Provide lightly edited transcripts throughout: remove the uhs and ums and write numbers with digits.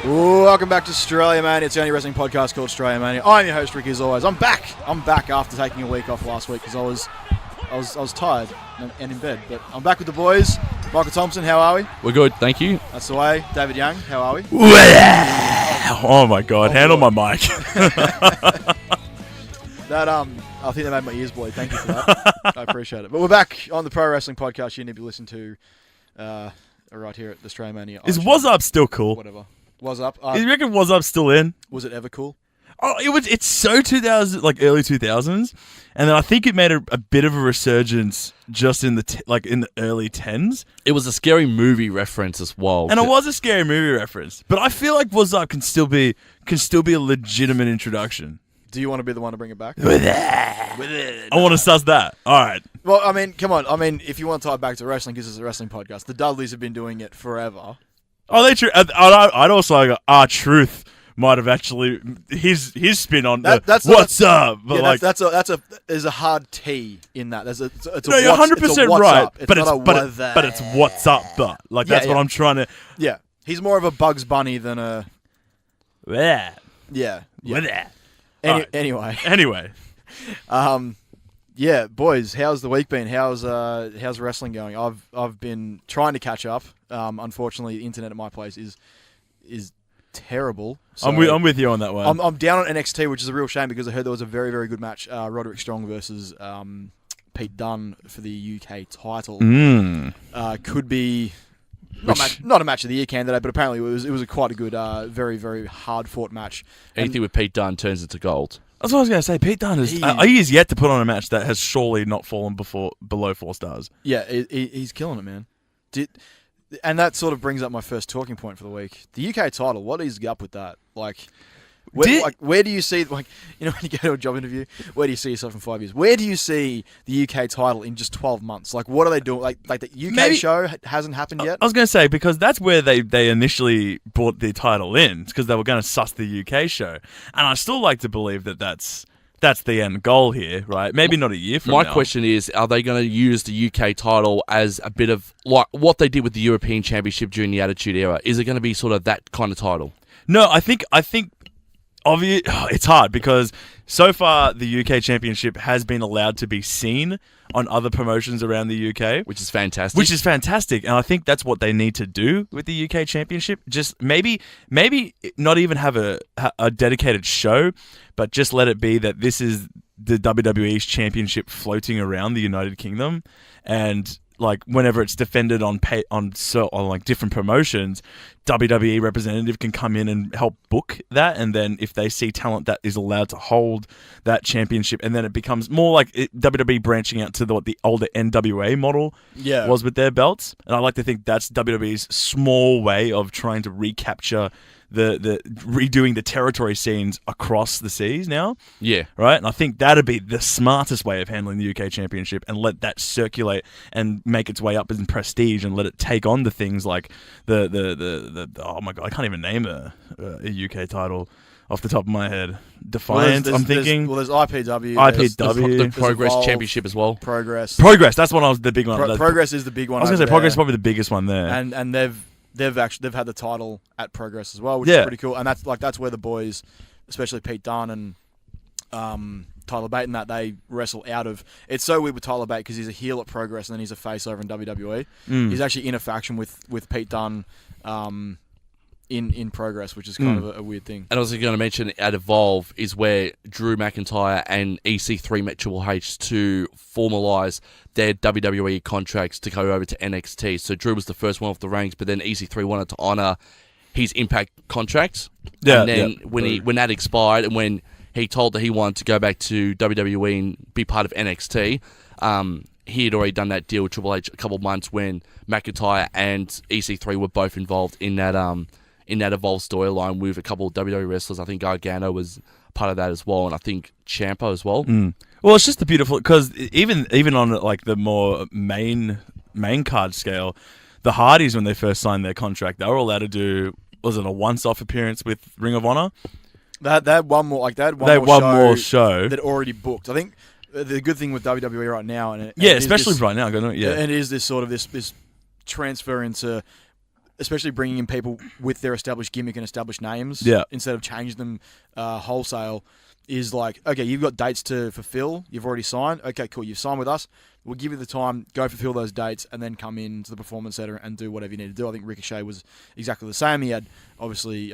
Welcome back to Australia Mania. It's the only wrestling podcast called Australia Mania. I'm your host, Ricki, as always. I'm back after taking a week off last week because I was tired and in bed. But I'm back with the boys. Michael Thompson, how are we? We're good, thank you. That's the way. David Young, how are we? Oh my God! Handle my mic. I think that made my ears bleed. Thank you for that. I appreciate it. But we're back on the pro wrestling podcast you need to listen to right here at the Australia Mania. Is Was Up still cool? Whatever. Was Up. You reckon Was Up still in? Was it ever cool? Oh, it's so 2000, like early 2000s, and then I think it made a bit of a resurgence just in the in the early 10s. It was a scary movie reference as well, and it was a scary movie reference. But I feel like Was Up can still be a legitimate introduction. Do you want to be the one to bring it back? I want to suss that. All right. Well, I mean, come on. I mean, if you want to tie it back to wrestling, because it's a wrestling podcast, the Dudleys have been doing it forever. Oh, they true. I'd also go, R-Truth might have actually his spin on what's up. But yeah, there's a hard T in that. It's no, you're 100% right. But it's what's up. But that's what I'm trying to. Yeah, he's more of a Bugs Bunny than a. Yeah. Anyway. Yeah, boys, how's the week been? How's wrestling going? I've been trying to catch up. Unfortunately, the internet at my place is terrible. So I'm with you on that one. I'm down on NXT, which is a real shame because I heard there was a very, very good match. Roderick Strong versus Pete Dunne for the UK title. Could be not a match of the year candidate, but apparently it was quite a good, very, very hard fought match. Anything with Pete Dunne turns into gold. That's what I was going to say. Pete Dunne is yet to put on a match that has surely not fallen below 4 stars. Yeah, he's killing it, man. And that sort of brings up my first talking point for the week. The UK title, what is up with that? Where do you see, when you go to a job interview, where do you see yourself in 5 years? Where do you see the UK title in just 12 months? What are they doing? Like the UK show hasn't happened yet? I was going to say, because that's where they initially brought the title in, because they were going to suss the UK show. And I still like to believe that that's the end goal here, right? Maybe not a year from now. My question is, are they going to use the UK title as a bit of like what they did with the European Championship during the Attitude Era? Is it going to be sort of that kind of title? No, I think it's hard because so far the UK Championship has been allowed to be seen on other promotions around the UK, which is fantastic. And I think that's what they need to do with the UK Championship. Just maybe not even have a dedicated show, but just let it be that this is the WWE's championship floating around the United Kingdom, and whenever it's defended on different promotions, WWE representative can come in and help book that, and then if they see talent that is allowed to hold that championship, and then it becomes more like WWE branching out to what the older NWA model was with their belts. And I like to think that's WWE's small way of trying to recapture the redoing the territory scenes across the seas now. Yeah. Right? And I think that'd be the smartest way of handling the UK Championship, and let that circulate and make its way up in prestige, and let it take on the things like the oh my God, I can't even name a UK title off the top of my head. Defiant, I'm thinking. There's IPW. The Progress Evolve, Championship as well. Progress, that's the big one. Progress is the big one. I was going to say Progress is probably the biggest one there. And they've had the title at Progress as well, which is pretty cool. And that's where the boys, especially Pete Dunne and Tyler Bate, and that they wrestle out of. It's so weird with Tyler Bate because he's a heel at Progress and then he's a face over in WWE. He's actually in a faction with Pete Dunne in Progress, which is kind of a weird thing. And I was going to mention at Evolve is where Drew McIntyre and EC3 met Triple H to formalise their WWE contracts to go over to NXT. So Drew was the first one off the ranks, but then EC3 wanted to honour his Impact contract. Yeah, and then when that expired, and when he told that he wanted to go back to WWE and be part of NXT, he had already done that deal with Triple H a couple of months when McIntyre and EC3 were both involved in that Evolve storyline with a couple of WWE wrestlers. I think Gargano was part of that as well, and I think Ciampa as well. Well, it's just the beautiful, because even on the more main card scale, the Hardys, when they first signed their contract, they were allowed to do, was it a once-off appearance with Ring of Honor? They had one more show that already booked. I think the good thing with WWE right now, especially right now, and it is this sort of this transfer into especially bringing in people with their established gimmick and established names, instead of changing them wholesale, is like, okay, you've got dates to fulfill. You've already signed. Okay, cool. You've signed with us. We'll give you the time, go fulfill those dates, and then come into the Performance Center and do whatever you need to do. I think Ricochet was exactly the same. He had, obviously,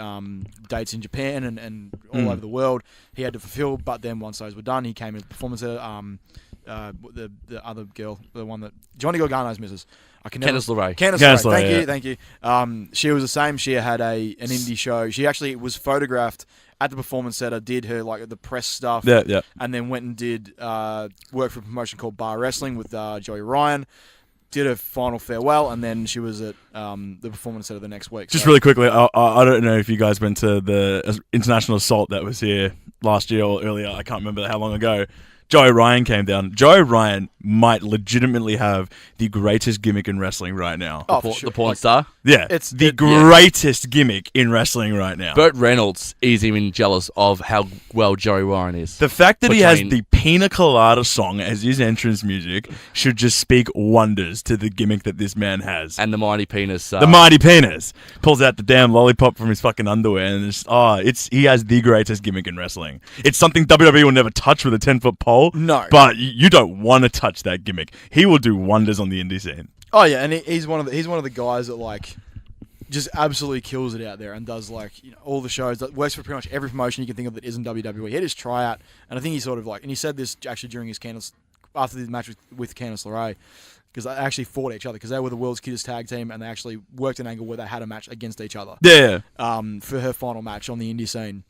dates in Japan and all over the world. He had to fulfill, but then once those were done, he came into the Performance Center. The other girl, the one that Johnny Gargano's missus. Candice LeRae. Candice LeRae. Thank you. She was the same. She had an indie show. She actually was photographed at the Performance Center, did her the press stuff, and then went and did work for a promotion called Bar Wrestling with Joey Ryan. Did her final farewell, and then she was at the Performance Center the next week. Just really quickly, I don't know if you guys went to the International Assault that was here last year or earlier. I can't remember how long ago. Joey Ryan came down. Joey Ryan might legitimately have the greatest gimmick in wrestling right now. Oh, for sure. The porn star? Yeah. It's the greatest gimmick in wrestling right now. Burt Reynolds is even jealous of how well Joey Ryan is. The fact that he has the Pina Colada song as his entrance music should just speak wonders to the gimmick that this man has. And the Mighty Penis. The Mighty Penis. Pulls out the damn lollipop from his fucking underwear and he has the greatest gimmick in wrestling. It's something WWE will never touch with a 10-foot pole. No. But you don't want to touch that gimmick. He will do wonders on the indie scene. Oh yeah, and he's one of the guys that just absolutely kills it out there and does all the shows, that works for pretty much every promotion you can think of that isn't WWE. He had his tryout, and I think he sort of and he said this actually during his after the match with Candice LeRae, because they actually fought each other because they were the world's cutest tag team, and they actually worked an angle where they had a match against each other. Yeah. For her final match on the indie scene.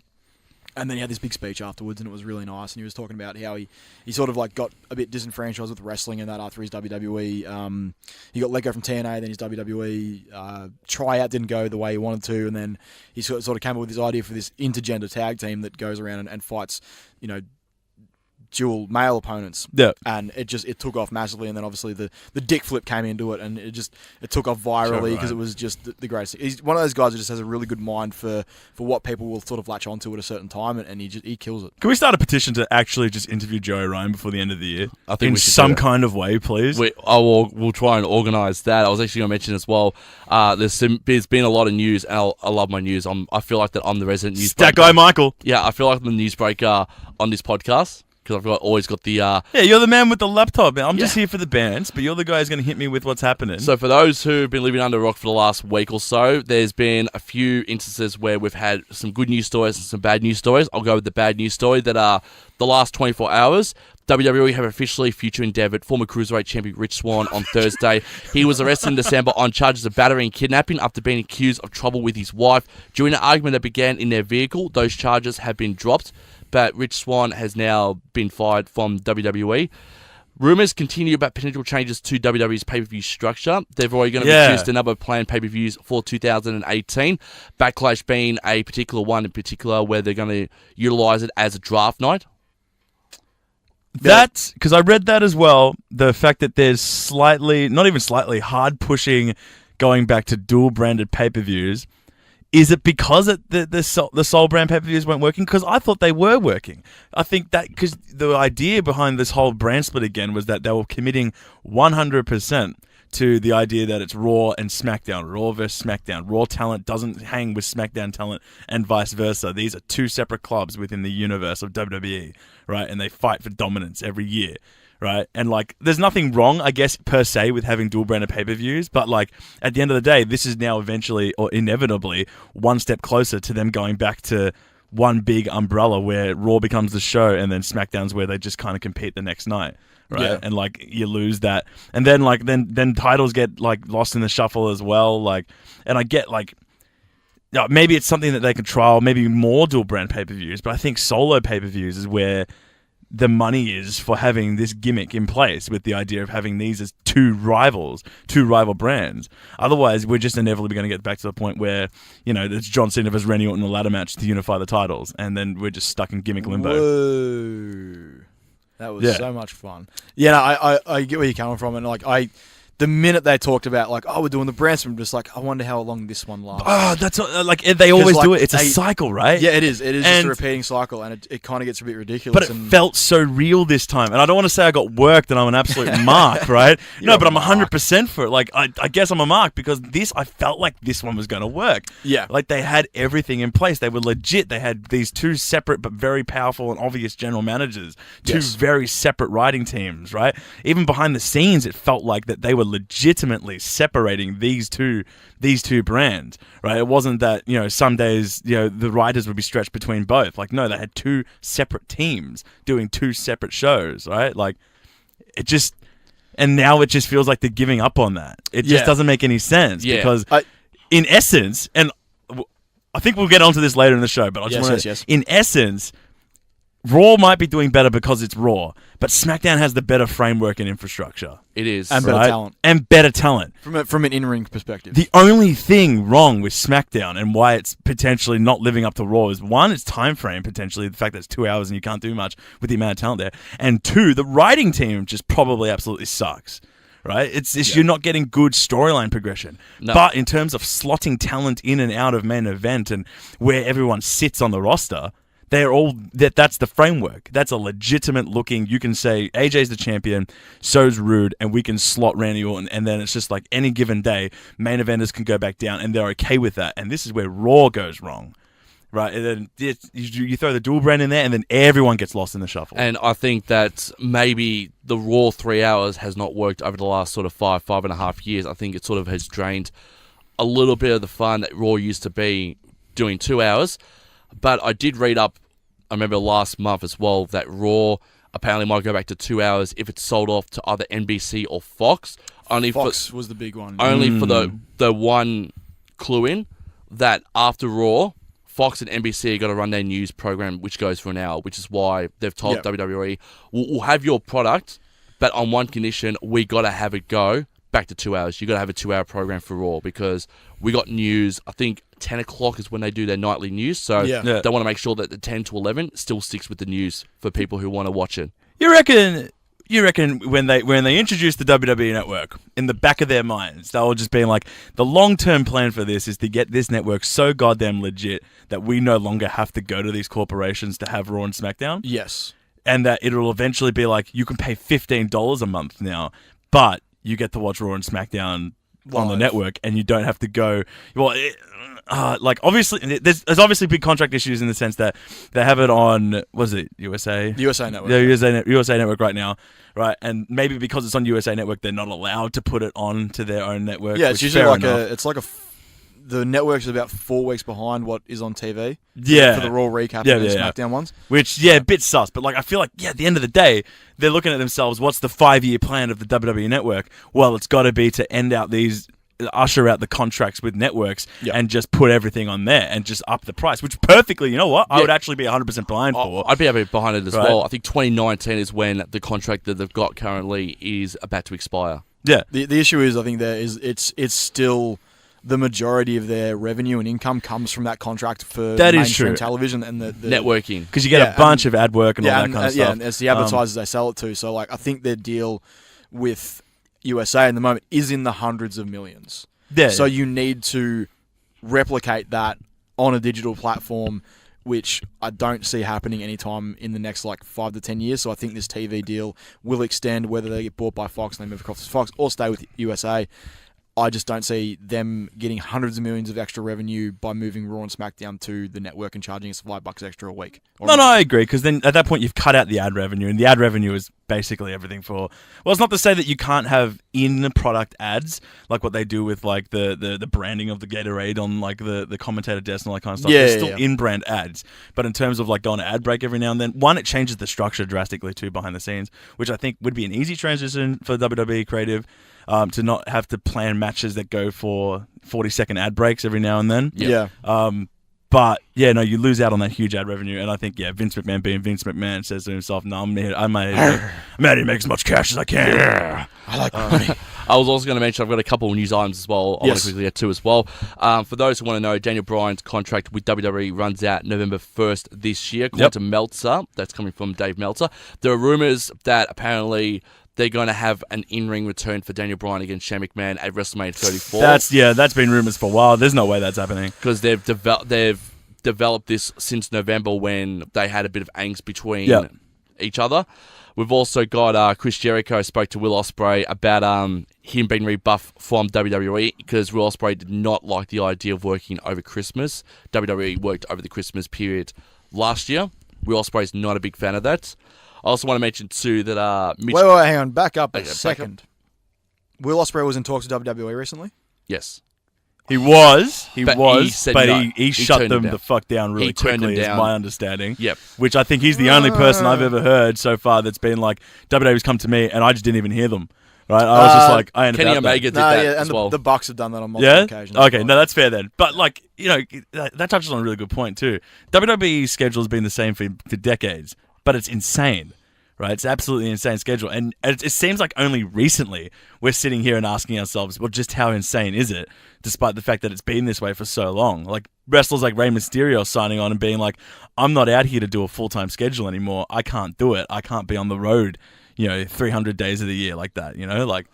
And then he had this big speech afterwards, and it was really nice. And he was talking about how he sort of got a bit disenfranchised with wrestling and that after his WWE. He got let go from TNA, then his WWE tryout didn't go the way he wanted to, and then he sort of came up with this idea for this intergender tag team that goes around and fights, dual male opponents. Yeah. And it took off massively, and then obviously the dick flip came into it, and it took off virally because it was just the greatest. He's one of those guys who just has a really good mind for what people will sort of latch onto at a certain time, and he kills it. Can we start a petition to actually just interview Joey Ryan before the end of the year? I think in some kind of way, please. We'll try and organise that. I was actually going to mention as well, there's been a lot of news, and I love my news. I feel like that I'm the resident newsbreaker. That guy Michael. Yeah, I feel like I'm the newsbreaker on this podcast. Because I've always got the... Yeah, you're the man with the laptop. I'm just here for the bands, but you're the guy who's going to hit me with what's happening. So for those who've been living under a rock for the last week or so, there's been a few instances where we've had some good news stories and some bad news stories. I'll go with the bad news story that are the last 24 hours. WWE have officially future endeavoured former Cruiserweight champion Rich Swann on Thursday. He was arrested in December on charges of battery and kidnapping after being accused of trouble with his wife. During an argument that began in their vehicle, those charges have been dropped, but Rich Swann has now been fired from WWE. Rumours continue about potential changes to WWE's pay-per-view structure. They've already going to introduce a number of planned pay-per-views for 2018. Backlash being a particular one in particular where they're going to utilise it as a draft night. That's because I read that as well. The fact that there's not even slightly, hard pushing going back to dual branded pay-per-views. Is it because the Soul brand pay-per-views weren't working? Because I thought they were working. I think that because the idea behind this whole brand split again was that they were committing 100% to the idea that it's Raw and SmackDown. Raw versus SmackDown. Raw talent doesn't hang with SmackDown talent and vice versa. These are two separate clubs within the universe of WWE, right? And they fight for dominance every year. Right, and there's nothing wrong, I guess, per se, with having dual branded pay-per-views, but at the end of the day, this is now eventually or inevitably one step closer to them going back to one big umbrella where Raw becomes the show, and then SmackDown's where they just kind of compete the next night, right? Yeah. And you lose that, and then then titles get lost in the shuffle as well, and I get maybe it's something that they could trial, maybe more dual brand pay-per-views, but I think solo pay-per-views is where the money is for having this gimmick in place with the idea of having these as two rival brands. Otherwise, we're just inevitably going to get back to the point where, it's John Cena versus Randy Orton in a ladder match to unify the titles, and then we're just stuck in gimmick limbo. Whoa. That was so much fun. Yeah, no, I get where you're coming from, and the minute they talked about like, oh, we're doing the brands, I'm just like, I wonder how long this one lasts. Oh, that's like they always do it. It's a cycle, right? Yeah, it is. It is just a repeating cycle, and it kind of gets a bit ridiculous. But it felt so real this time, and I don't want to say I got worked and I'm an absolute mark, right? No, but I'm 100% for it. Like I guess I'm a mark because I felt like this one was going to work. Yeah, like they had everything in place. They were legit. They had these two separate but very powerful and obvious general managers, two very separate writing teams, right? Even behind the scenes, it felt like that they were legitimately separating these two brands, right? It wasn't that, some days, the writers would be stretched between both. Like, no, they had two separate teams doing two separate shows, right? Like, and now it just feels like they're giving up on that. It just doesn't make any sense because in essence, and I think we'll get onto this later in the show, but I just want to, in essence, Raw might be doing better because it's Raw, but SmackDown has the better framework and infrastructure. It is. And better talent. And better talent. From an in-ring perspective. The only thing wrong with SmackDown and why it's potentially not living up to Raw is, one, its time frame, potentially, the fact that it's 2 hours and you can't do much with the amount of talent there. And two, the writing team just probably absolutely sucks. Right? It's you're not getting good storyline progression. No. But in terms of slotting talent in and out of main event and where everyone sits on the roster, that's the framework. That's a legitimate looking, you can say AJ's the champion, so's Rude, and we can slot Randy Orton, and then it's just like any given day, main eventers can go back down and they're okay with that. And this is where Raw goes wrong. Right, and then you throw the dual brand in there, and then everyone gets lost in the shuffle. And I think that maybe the Raw 3 hours has not worked over the last sort of 5.5 years. I think it sort of has drained a little bit of the fun that Raw used to be doing 2 hours. But I did read up, I remember last month as well, that Raw apparently might go back to 2 hours if it's sold off to either NBC or Fox. Fox was the big one. Only for the one clue in that after Raw, Fox and NBC are going to run their news program, which goes for an hour, which is why they've told WWE, we'll have your product, but on one condition, we got to have it go back to 2 hours. You got to have a 2 hour program for Raw because we got news. I think 10 o'clock is when they do their nightly news, so they want to make sure that the 10 to 11 still sticks with the news for people who want to watch it. You reckon when they introduced the WWE Network, in the back of their minds, they were just being like, the long-term plan for this is to get this network so goddamn legit that we no longer have to go to these corporations to have Raw and SmackDown? Yes. And that it'll eventually be like, you can pay $15 a month now, but you get to watch Raw and SmackDown on the network, and you don't have to go... Well, obviously, there's obviously big contract issues in the sense that they have it on, what is it, USA? The USA Network. The USA Network right now, right? And maybe because it's on USA Network, they're not allowed to put it on to their own network. Yeah, it's usually the network's about 4 weeks behind what is on TV. Yeah. For the Raw recap and the SmackDown ones. Which, a bit sus. But, I feel like, at the end of the day, they're looking at themselves, what's the 5-year plan of the WWE Network? Well, it's got to be to usher out the contracts with networks and just put everything on there and just up the price, which perfectly, you know what? I would actually be 100% behind for. I'd be happy behind it as well. I think 2019 is when the contract that they've got currently is about to expire. Yeah. The issue is, I think it's still the majority of their revenue and income comes from that contract for mainstream television and the networking. Because you get a bunch of ad work and all that kind of stuff. Yeah, and it's the advertisers they sell it to. So, I think their deal with USA in the moment is in the hundreds of millions. Yeah. So you need to replicate that on a digital platform, which I don't see happening anytime in the next 5 to 10 years. So I think this TV deal will extend, whether they get bought by Fox and they move across to Fox or stay with USA. I just don't see them getting hundreds of millions of extra revenue by moving Raw and SmackDown to the network and charging us $5 extra a week. No, I agree, because then at that point you've cut out the ad revenue, and the ad revenue is basically everything for... Well, it's not to say that you can't have in-product ads, like what they do with the branding of the Gatorade on the commentator desk and all that kind of stuff. Yeah, There's still in-brand ads, but in terms of going to ad break every now and then, one, it changes the structure drastically too behind the scenes, which I think would be an easy transition for WWE Creative. To not have to plan matches that go for 40-second ad breaks every now and then. Yeah. But, you lose out on that huge ad revenue. And I think, Vince McMahon being Vince McMahon says to himself, no, I'm out here to make as much cash as I can. Yeah. I like money. I was also going to mention I've got a couple of news items as well. I want to quickly get to as well. For those who want to know, Daniel Bryan's contract with WWE runs out November 1st this year. According to Meltzer, that's coming from Dave Meltzer. There are rumors that apparently they're going to have an in-ring return for Daniel Bryan against Shane McMahon at WrestleMania 34. That's been rumors for a while. There's no way that's happening because they've developed this since November when they had a bit of angst between each other. We've also got Chris Jericho spoke to Will Ospreay about him being rebuffed from WWE because Will Ospreay did not like the idea of working over Christmas. WWE worked over the Christmas period last year. Will Ospreay's not a big fan of that. I also want to mention too that Wait, hang on, back up a second. Will Ospreay was in talks with WWE recently? Yes. He was, but he said but no. he shut them down. the fuck down really quickly, is my understanding. Yep. Which I think he's the only person I've ever heard so far that's been like, WWE's come to me and I just didn't even hear them. Right? I was just like, I ain't Kenny about Omega that. did that and as well. The Bucks have done that on multiple occasions. Okay, no, that's fair then. But like, that touches on a really good point too. WWE's schedule has been the same for decades, but it's insane. Right, it's absolutely insane schedule, and it seems like only recently we're sitting here and asking ourselves, well, just how insane is it? Despite the fact that it's been this way for so long, like wrestlers like Rey Mysterio signing on and being like, "I'm not out here to do a full-time schedule anymore. I can't do it. I can't be on the road, 300 days of the year like that. Like."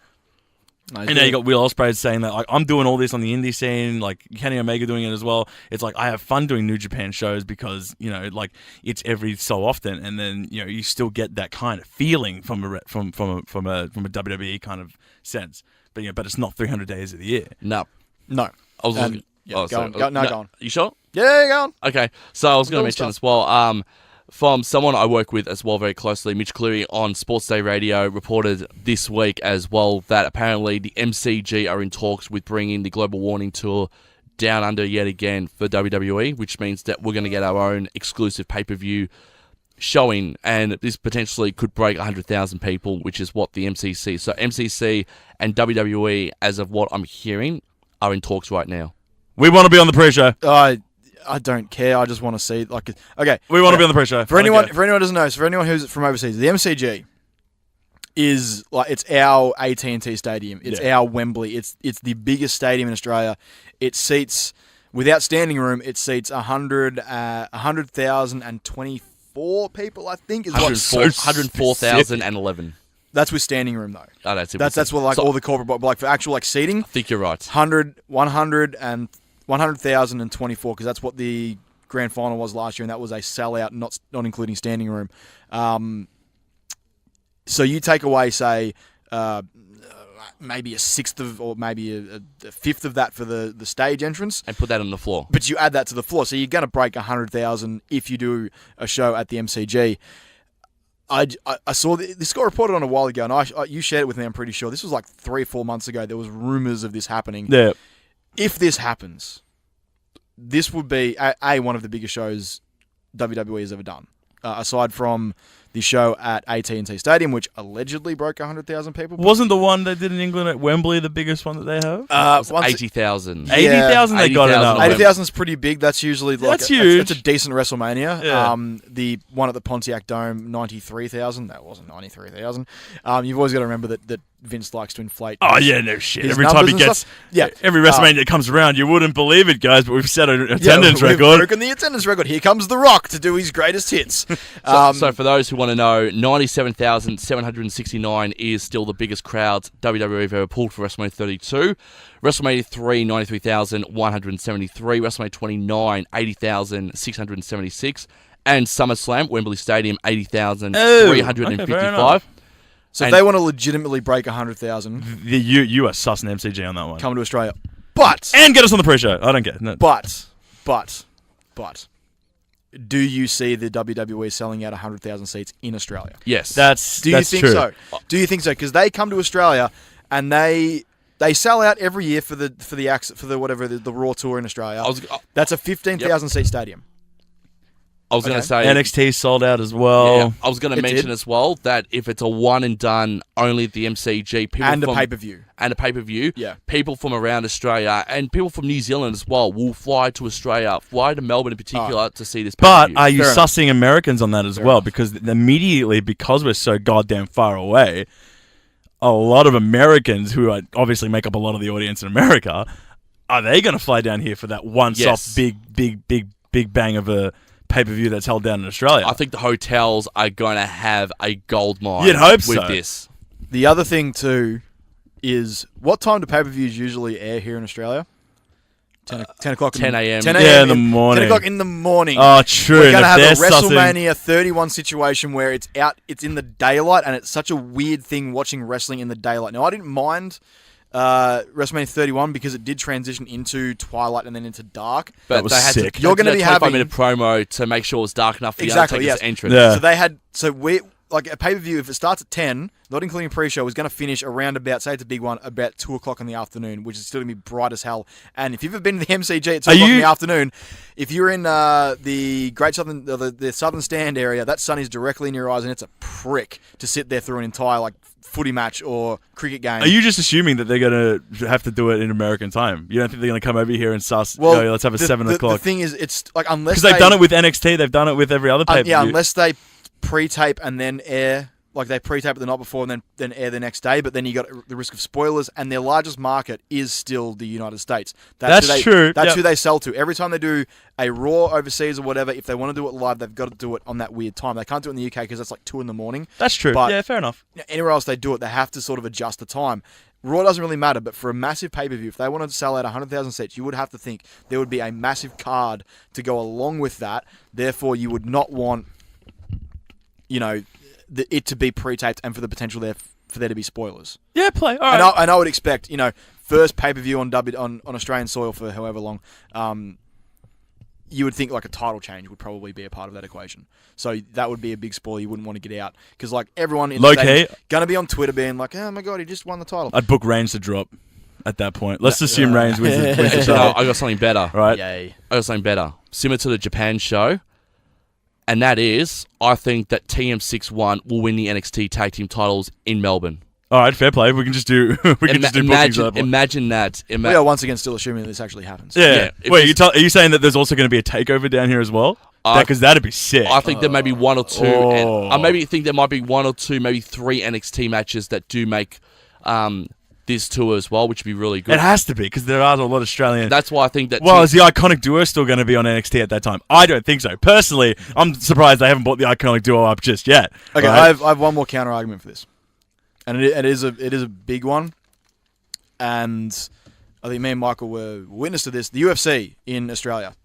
And now you got Will Ospreay saying that, like, I'm doing all this on the indie scene, like Kenny Omega doing it as well. It's like I have fun doing New Japan shows because like it's every so often, and then you still get that kind of feeling from a WWE kind of sense. But but it's not 300 days of the year. No. I was looking. Go on. You sure? Yeah, go on. Okay, so I was going to mention as well. From someone I work with as well very closely, Mitch Cleary on Sports Day Radio reported this week as well that apparently the MCG are in talks with bringing the Global Warning Tour down under yet again for WWE, which means that we're going to get our own exclusive pay-per-view showing, and this potentially could break 100,000 people, which is what the MCC. So MCC and WWE, as of what I'm hearing, are in talks right now. We want to be on the pre-show. I don't care. I just want to see okay. We want to be on the pre-show. For anyone who doesn't know, for anyone who's from overseas, the MCG is like it's our AT&T Stadium. It's our Wembley. It's the biggest stadium in Australia. It seats without standing room. It seats 100,024 people. I think is 104,011. That's with standing room though. Oh, that's it. That's what all the corporate for actual seating. I think you're right. 100,024 because that's what the grand final was last year, and that was a sellout, not including standing room. So you take away, say, maybe a sixth of, or maybe a fifth of that for the stage entrance, and put that on the floor. But you add that to the floor, so you're going to break 100,000 if you do a show at the MCG. I saw this got reported on a while ago, and you shared it with me. I'm pretty sure this was like 3 or 4 months ago. There was rumors of this happening. Yeah. If this happens, this would be one of the biggest shows WWE has ever done, aside from the show at AT&T Stadium, which allegedly broke 100,000 people. Wasn't the one they did in England at Wembley the biggest one that they have? 80,000. 80,000 they got it up. 80,000 is pretty big. That's usually that's huge. It's a decent WrestleMania. Yeah. The one at the Pontiac Dome, 93,000. That wasn't 93,000. You've always got to remember that Vince likes to inflate. Oh yeah, no shit. Every time he gets, every WrestleMania that comes around, you wouldn't believe it, guys. But we've set an attendance record. We've broken the attendance record. Here comes The Rock to do his greatest hits. So for those who want to know, 97,769 is still the biggest crowds WWE have ever pulled for WrestleMania 32. WrestleMania 3, 93,173. WrestleMania 29, 80,676. And SummerSlam, Wembley Stadium, 80,355. So if they want to legitimately break 100,000, you are sussing MCG on that one. Come to Australia, and get us on the pre-show. I don't care. No. But, do you see the WWE selling out 100,000 seats in Australia? Yes, Do you think so? Do you think so? Because they come to Australia and they sell out every year for the Raw tour in Australia. That's a 15,000 seat stadium. I was going to say NXT sold out as well. Yeah, I was going to mention as well that if it's a one and done only at the MCG, people and a pay-per-view, people from around Australia and people from New Zealand as well will fly to Australia, fly to Melbourne in particular to see this pay-per-view. But are you sussing Americans on that as well? Because immediately, because we're so goddamn far away, a lot of Americans who obviously make up a lot of the audience in America, are they going to fly down here for that once-off big bang of a pay-per-view that's held down in Australia? I think the hotels are going to have a gold mine. You'd hope with so. this. The other thing too is what time do pay-per-views usually air here in Australia? 10 o'clock. 10 a.m. 10 Yeah, in the morning. 10 o'clock in the morning. Oh, true. We're going to And have if a they're sussing- WrestleMania 31 situation where it's in the daylight, and it's such a weird thing watching wrestling in the daylight. Now, I didn't mind WrestleMania 31 because it did transition into twilight and then into dark. But That was they had sick. to You're gonna be having 25-minute promo to make sure it was dark enough for the Exactly, Undertaker's yes. entrance. Yeah. So they had, like a pay-per-view, if it starts at 10, not including pre-show, is going to finish around about, say it's a big one, about 2 o'clock in the afternoon, which is still going to be bright as hell. And if you've ever been to the MCG at 2 o'clock in the afternoon, if you're in the Great Southern, the Southern Stand area, that sun is directly in your eyes, and it's a prick to sit there through an entire, like, footy match or cricket game. Are you just assuming that they're going to have to do it in American time? You don't think they're going to come over here and suss, let's have a 7 o'clock? The thing is, it's like, unless Because they've done it with NXT, they've done it with every other pay-per-view. yeah, unless they pre-tape and then air, like they pre-tape it the night before and then air the next day, but then you got the risk of spoilers, and their largest market is still the United States. That's true. That's Yep. who they sell to. Every time they do a Raw overseas or whatever, if they want to do it live, they've got to do it on that weird time. They can't do it in the UK because that's like 2 a.m. That's true. But- Yeah, fair enough. Anywhere else they do it, they have to sort of adjust the time. Raw doesn't really matter, but for a massive pay-per-view, if they wanted to sell out 100,000 seats, you would have to think there would be a massive card to go along with that. Therefore, you would not want, it to be pre-taped and for the potential there for there to be spoilers. Yeah, play. All right. And I would expect, first pay-per-view on Australian soil for however long, you would think like a title change would probably be a part of that equation. So that would be a big spoiler you wouldn't want to get out. Because like everyone in the stadium is going to be on Twitter being like, oh my God, he just won the title. I'd book Reigns to drop at that point. Let's assume Reigns wins the No, title. I got something better. Right? Yay. I got something better. Similar to the Japan show. And that is, I think that TM61 will win the NXT tag team titles in Melbourne. All right, fair play. We can just do bookings at that point. Imagine that. We are once again still assuming that this actually happens. Yeah. if Wait, this- are you saying that there's also going to be a takeover down here as well? Because that'd be sick. I think there may be one or two. Oh. I maybe think there might be one or two, maybe 3 NXT matches that do make this tour as well, which would be really good. It has to be, because there are a lot of Australian... That's why I think that... Well, is the Iconic Duo still going to be on NXT at that time? I don't think so. Personally, I'm surprised they haven't brought the Iconic Duo up just yet. Okay, right? I have one more counter argument for this, and it is a big one, and I think me and Michael were witness to this. The UFC in Australia,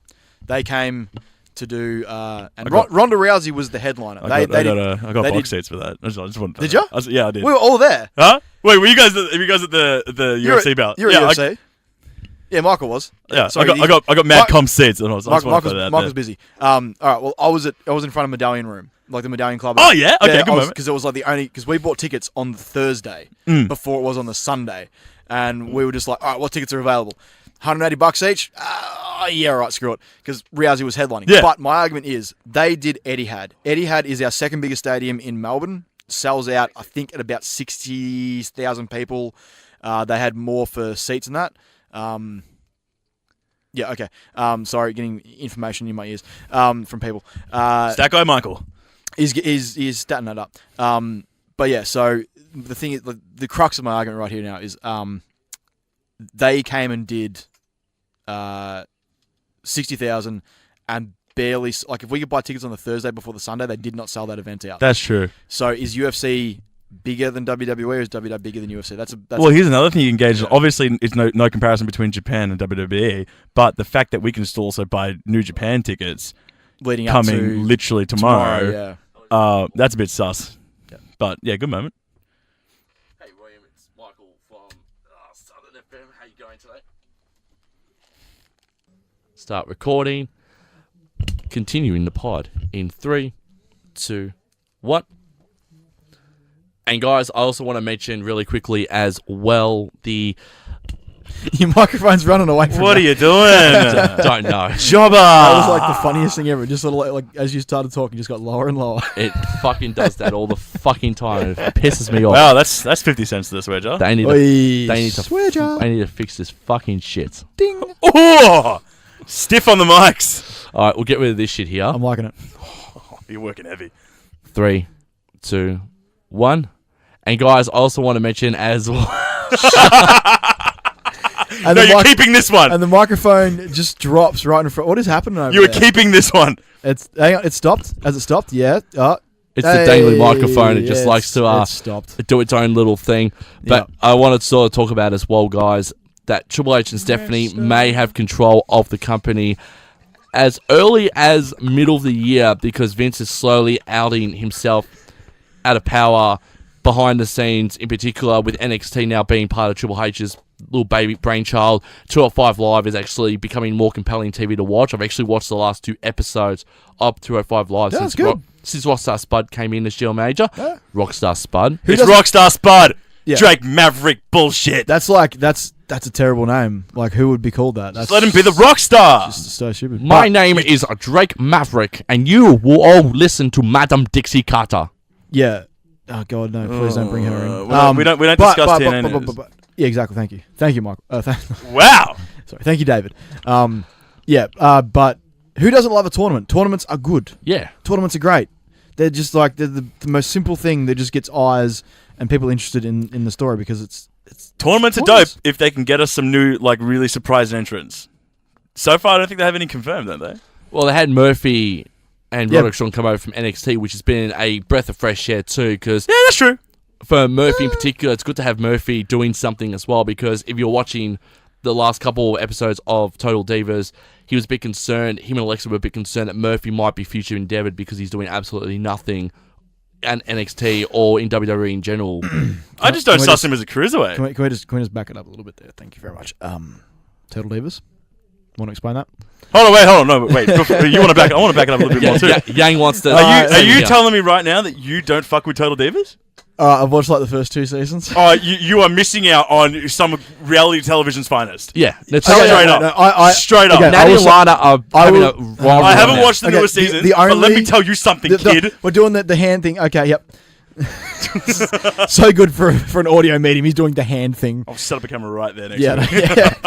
they came to do, and Ronda Rousey was the headliner. I got box seats for that. I just wanted to Did you? Yeah, I did. We were all there. Huh? Wait, were you guys at the UFC bout? You're yeah, at UFC. Yeah, Michael was. Yeah, Sorry, I got Mad Com seats. And I just wanted to Michael put that was there. busy. All right. Well, I was in front of Medallion Room, like the Medallion Club. Oh yeah, okay, good moment. Because it was like because we bought tickets on the Thursday before it was on the Sunday, and we were just like, all right, what tickets are available? $180 each. Yeah, all right, screw it. Because Rousey was headlining. Yeah. But my argument is they did Etihad. Etihad is our second biggest stadium in Melbourne. Sells out, I think, at about 60,000 people. They had more for seats than that. Yeah, okay. Sorry, getting information in my ears from people. That guy, Michael. He's statting that up. But yeah, so the thing is, the crux of my argument right here now is they came and did 60,000 and barely, like if we could buy tickets on the Thursday before the Sunday, they did not sell that event out. That's true. So is UFC bigger than WWE, or is WWE bigger than UFC? Well, here's another thing you can gauge. Obviously, it's no comparison between Japan and WWE, but the fact that we can still also buy New Japan tickets leading up to coming literally tomorrow, yeah. that's a bit sus. Yeah. But yeah, good moment. Hey, William, it's Michael from Southern FM. How you going today? Start recording. Continuing the pod in 3, 2, 1. And guys, I also want to mention really quickly as well the... Your microphone's running away from What are you doing? Don't know. Jobber! That was like the funniest thing ever. Just sort of like as you started talking, just got lower and lower. It fucking does that all the fucking time. It pisses me off. Wow, that's 50 cents to the swear jar. They need Swear jar. to fix this fucking shit. Ding. Oh! Stiff on the mics. All right, we'll get rid of this shit here. I'm liking it. You're working heavy. 3, 2, 1. And guys, I also want to mention as well. And No, you're keeping this one. And the microphone just drops right in front. What is happening over You were there? keeping this one. Hang on, it stopped. Has it stopped? Yeah. It's the dangling microphone. It just likes to it's stopped. do its own little thing. But I wanted to sort of talk about as well, guys, that Triple H and Stephanie may have control of the company as early as middle of the year because Vince is slowly outing himself out of power behind the scenes, in particular with NXT now being part of Triple H's little baby brainchild. 205 Live is actually becoming more compelling TV to watch. I've actually watched the last 2 episodes of 205 Live since Rockstar Spud came in as General Manager. Yeah. Rockstar Spud. It's Rockstar Spud. Yeah. Drake Maverick bullshit. That's a terrible name. Like, who would be called that? Just let him be the Rockstar. Just so stupid. My name is Drake Maverick, and you will all listen to Madam Dixie Carter. Yeah. Oh God, no! Please don't bring her in. We don't discuss TNA. Yeah, exactly. Thank you, Michael. Wow. Sorry, thank you, David. But who doesn't love a tournament? Tournaments are good. Yeah, tournaments are great. They're just like the most simple thing that just gets eyes and people interested in the story because it's tournaments are dope if they can get us some new like really surprising entrants. So far, I don't think they have any confirmed, don't they? Well, they had Murphy and Roderick Strong come over from NXT, which has been a breath of fresh air too. Because that's true. For Murphy in particular, it's good to have Murphy doing something as well. Because if you're watching the last couple of episodes of Total Divas, he was a bit concerned. Him and Alexa were a bit concerned that Murphy might be future endeavored because he's doing absolutely nothing in NXT or in WWE in general. I just don't suss him as a cruiserweight. Can we just back it up a little bit there? Thank you very much. Total Divas. Want to explain that? Hold on. No, wait. You want to back? I want to back it up a little bit more too. Yang wants to. Are you telling me right now that you don't fuck with Total Divas? I've watched like the first 2 seasons. Oh, you are missing out on some reality television's finest. Yeah, straight up. Straight up. Natty and Lana are having a rivalry. I haven't watched the newest season, but let me tell you something, kid. We're doing the hand thing. Okay, yep. So good for an audio medium. He's doing the hand thing. I'll set up a camera right there next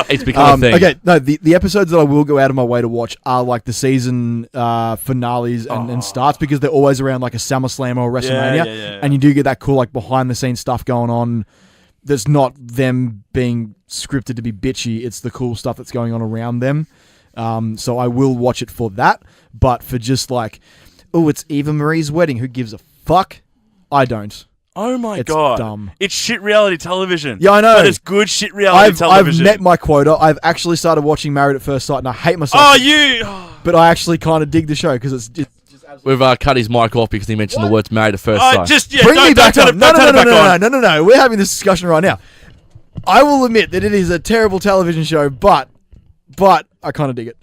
It's become a thing. Okay, no, the episodes that I will go out of my way to watch are like the season finales and starts because they're always around like a SummerSlam or WrestleMania. And you do get that cool like behind the scenes stuff going on that's not them being scripted to be bitchy. It's the cool stuff that's going on around them. So I will watch it for that. But for just like, oh, it's Eva Marie's wedding. Who gives a fuck? I don't. Oh my it's god. Dumb. It's shit reality television. Yeah, I know. But it's good shit reality television. I've met my quota. I've actually started watching Married at First Sight and I hate myself. But I actually kind of dig the show because it's just we've cut his mic off because he mentioned the words Married at First Sight. Bring me back on. No. We're having this discussion right now. I will admit that it is a terrible television show, but I kind of dig it.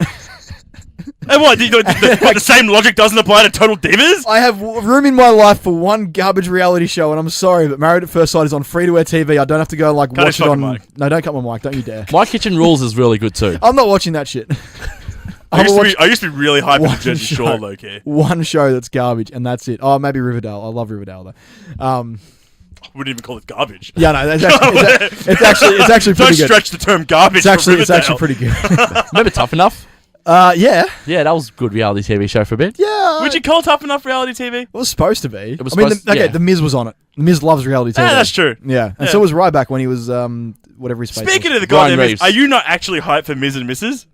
And what? The same logic doesn't apply to Total Divas? I have room in my life for one garbage reality show, and I'm sorry, but Married at First Sight is on free-to-air TV. I don't have to go watch it on... Mic. No, don't cut my mic. Don't you dare. My Kitchen Rules is really good too. I'm not watching that shit. I used to be really hyped on Jersey Shore, low-key. One show that's garbage, and that's it. Oh, maybe Riverdale. I love Riverdale, though. I wouldn't even call it garbage. Yeah, no, it's actually pretty good. Don't stretch the term garbage. It's actually pretty good. Remember Tough Enough? Yeah. Yeah, that was a good reality TV show for a bit. Yeah. Would you call Tough Enough reality TV? It was supposed to be. The Miz was on it. The Miz loves reality TV. Yeah, that's true. Yeah. And so was Ryback when he was, whatever his face Speaking was. of the goddamn Miz, are you not actually hyped for Miz and Mrs.?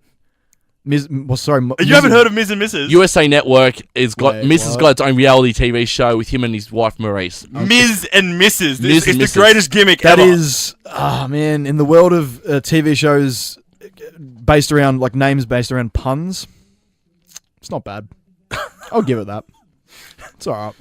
You haven't heard of Miz and Mrs.? USA Network has got its own reality TV show with him and his wife Maurice. Miz and Mrs. It's the greatest gimmick ever. That is, man, in the world of TV shows based around, like names based around puns, it's not bad. I'll give it that. It's alright.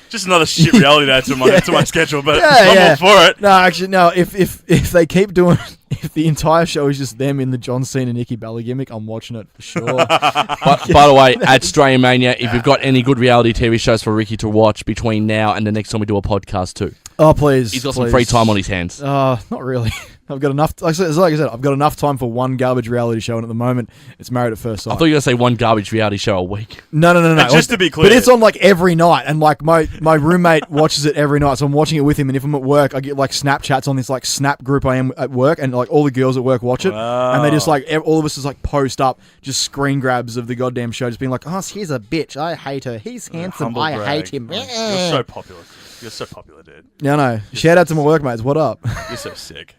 Just another shit reality to add to my schedule, but I'm all for it. No, actually, no. If they keep doing, if the entire show is just them in the John Cena Nikki Bella gimmick, I'm watching it for sure. By the way, at Australian Mania, if you've got any good reality TV shows for Ricki to watch between now and the next time we do a podcast too. Oh, please. He's got some free time on his hands. Not really. I've got enough. Like I said, I've got enough time for one garbage reality show, and at the moment, it's Married at First Sight. I thought you were going to say one garbage reality show a week. No. Just to be clear. But it's on like every night, and like my roommate watches it every night, so I'm watching it with him, and if I'm at work, I get like Snapchats on this like Snap group I am at work, and like all the girls at work watch it, and they just like, all of us just like post up just screen grabs of the goddamn show, just being like, oh, he's a bitch, I hate her, he's handsome, I hate him. You're so popular. You're so popular, dude. Yeah, no. Shout out to my workmates. What up? You're so sick.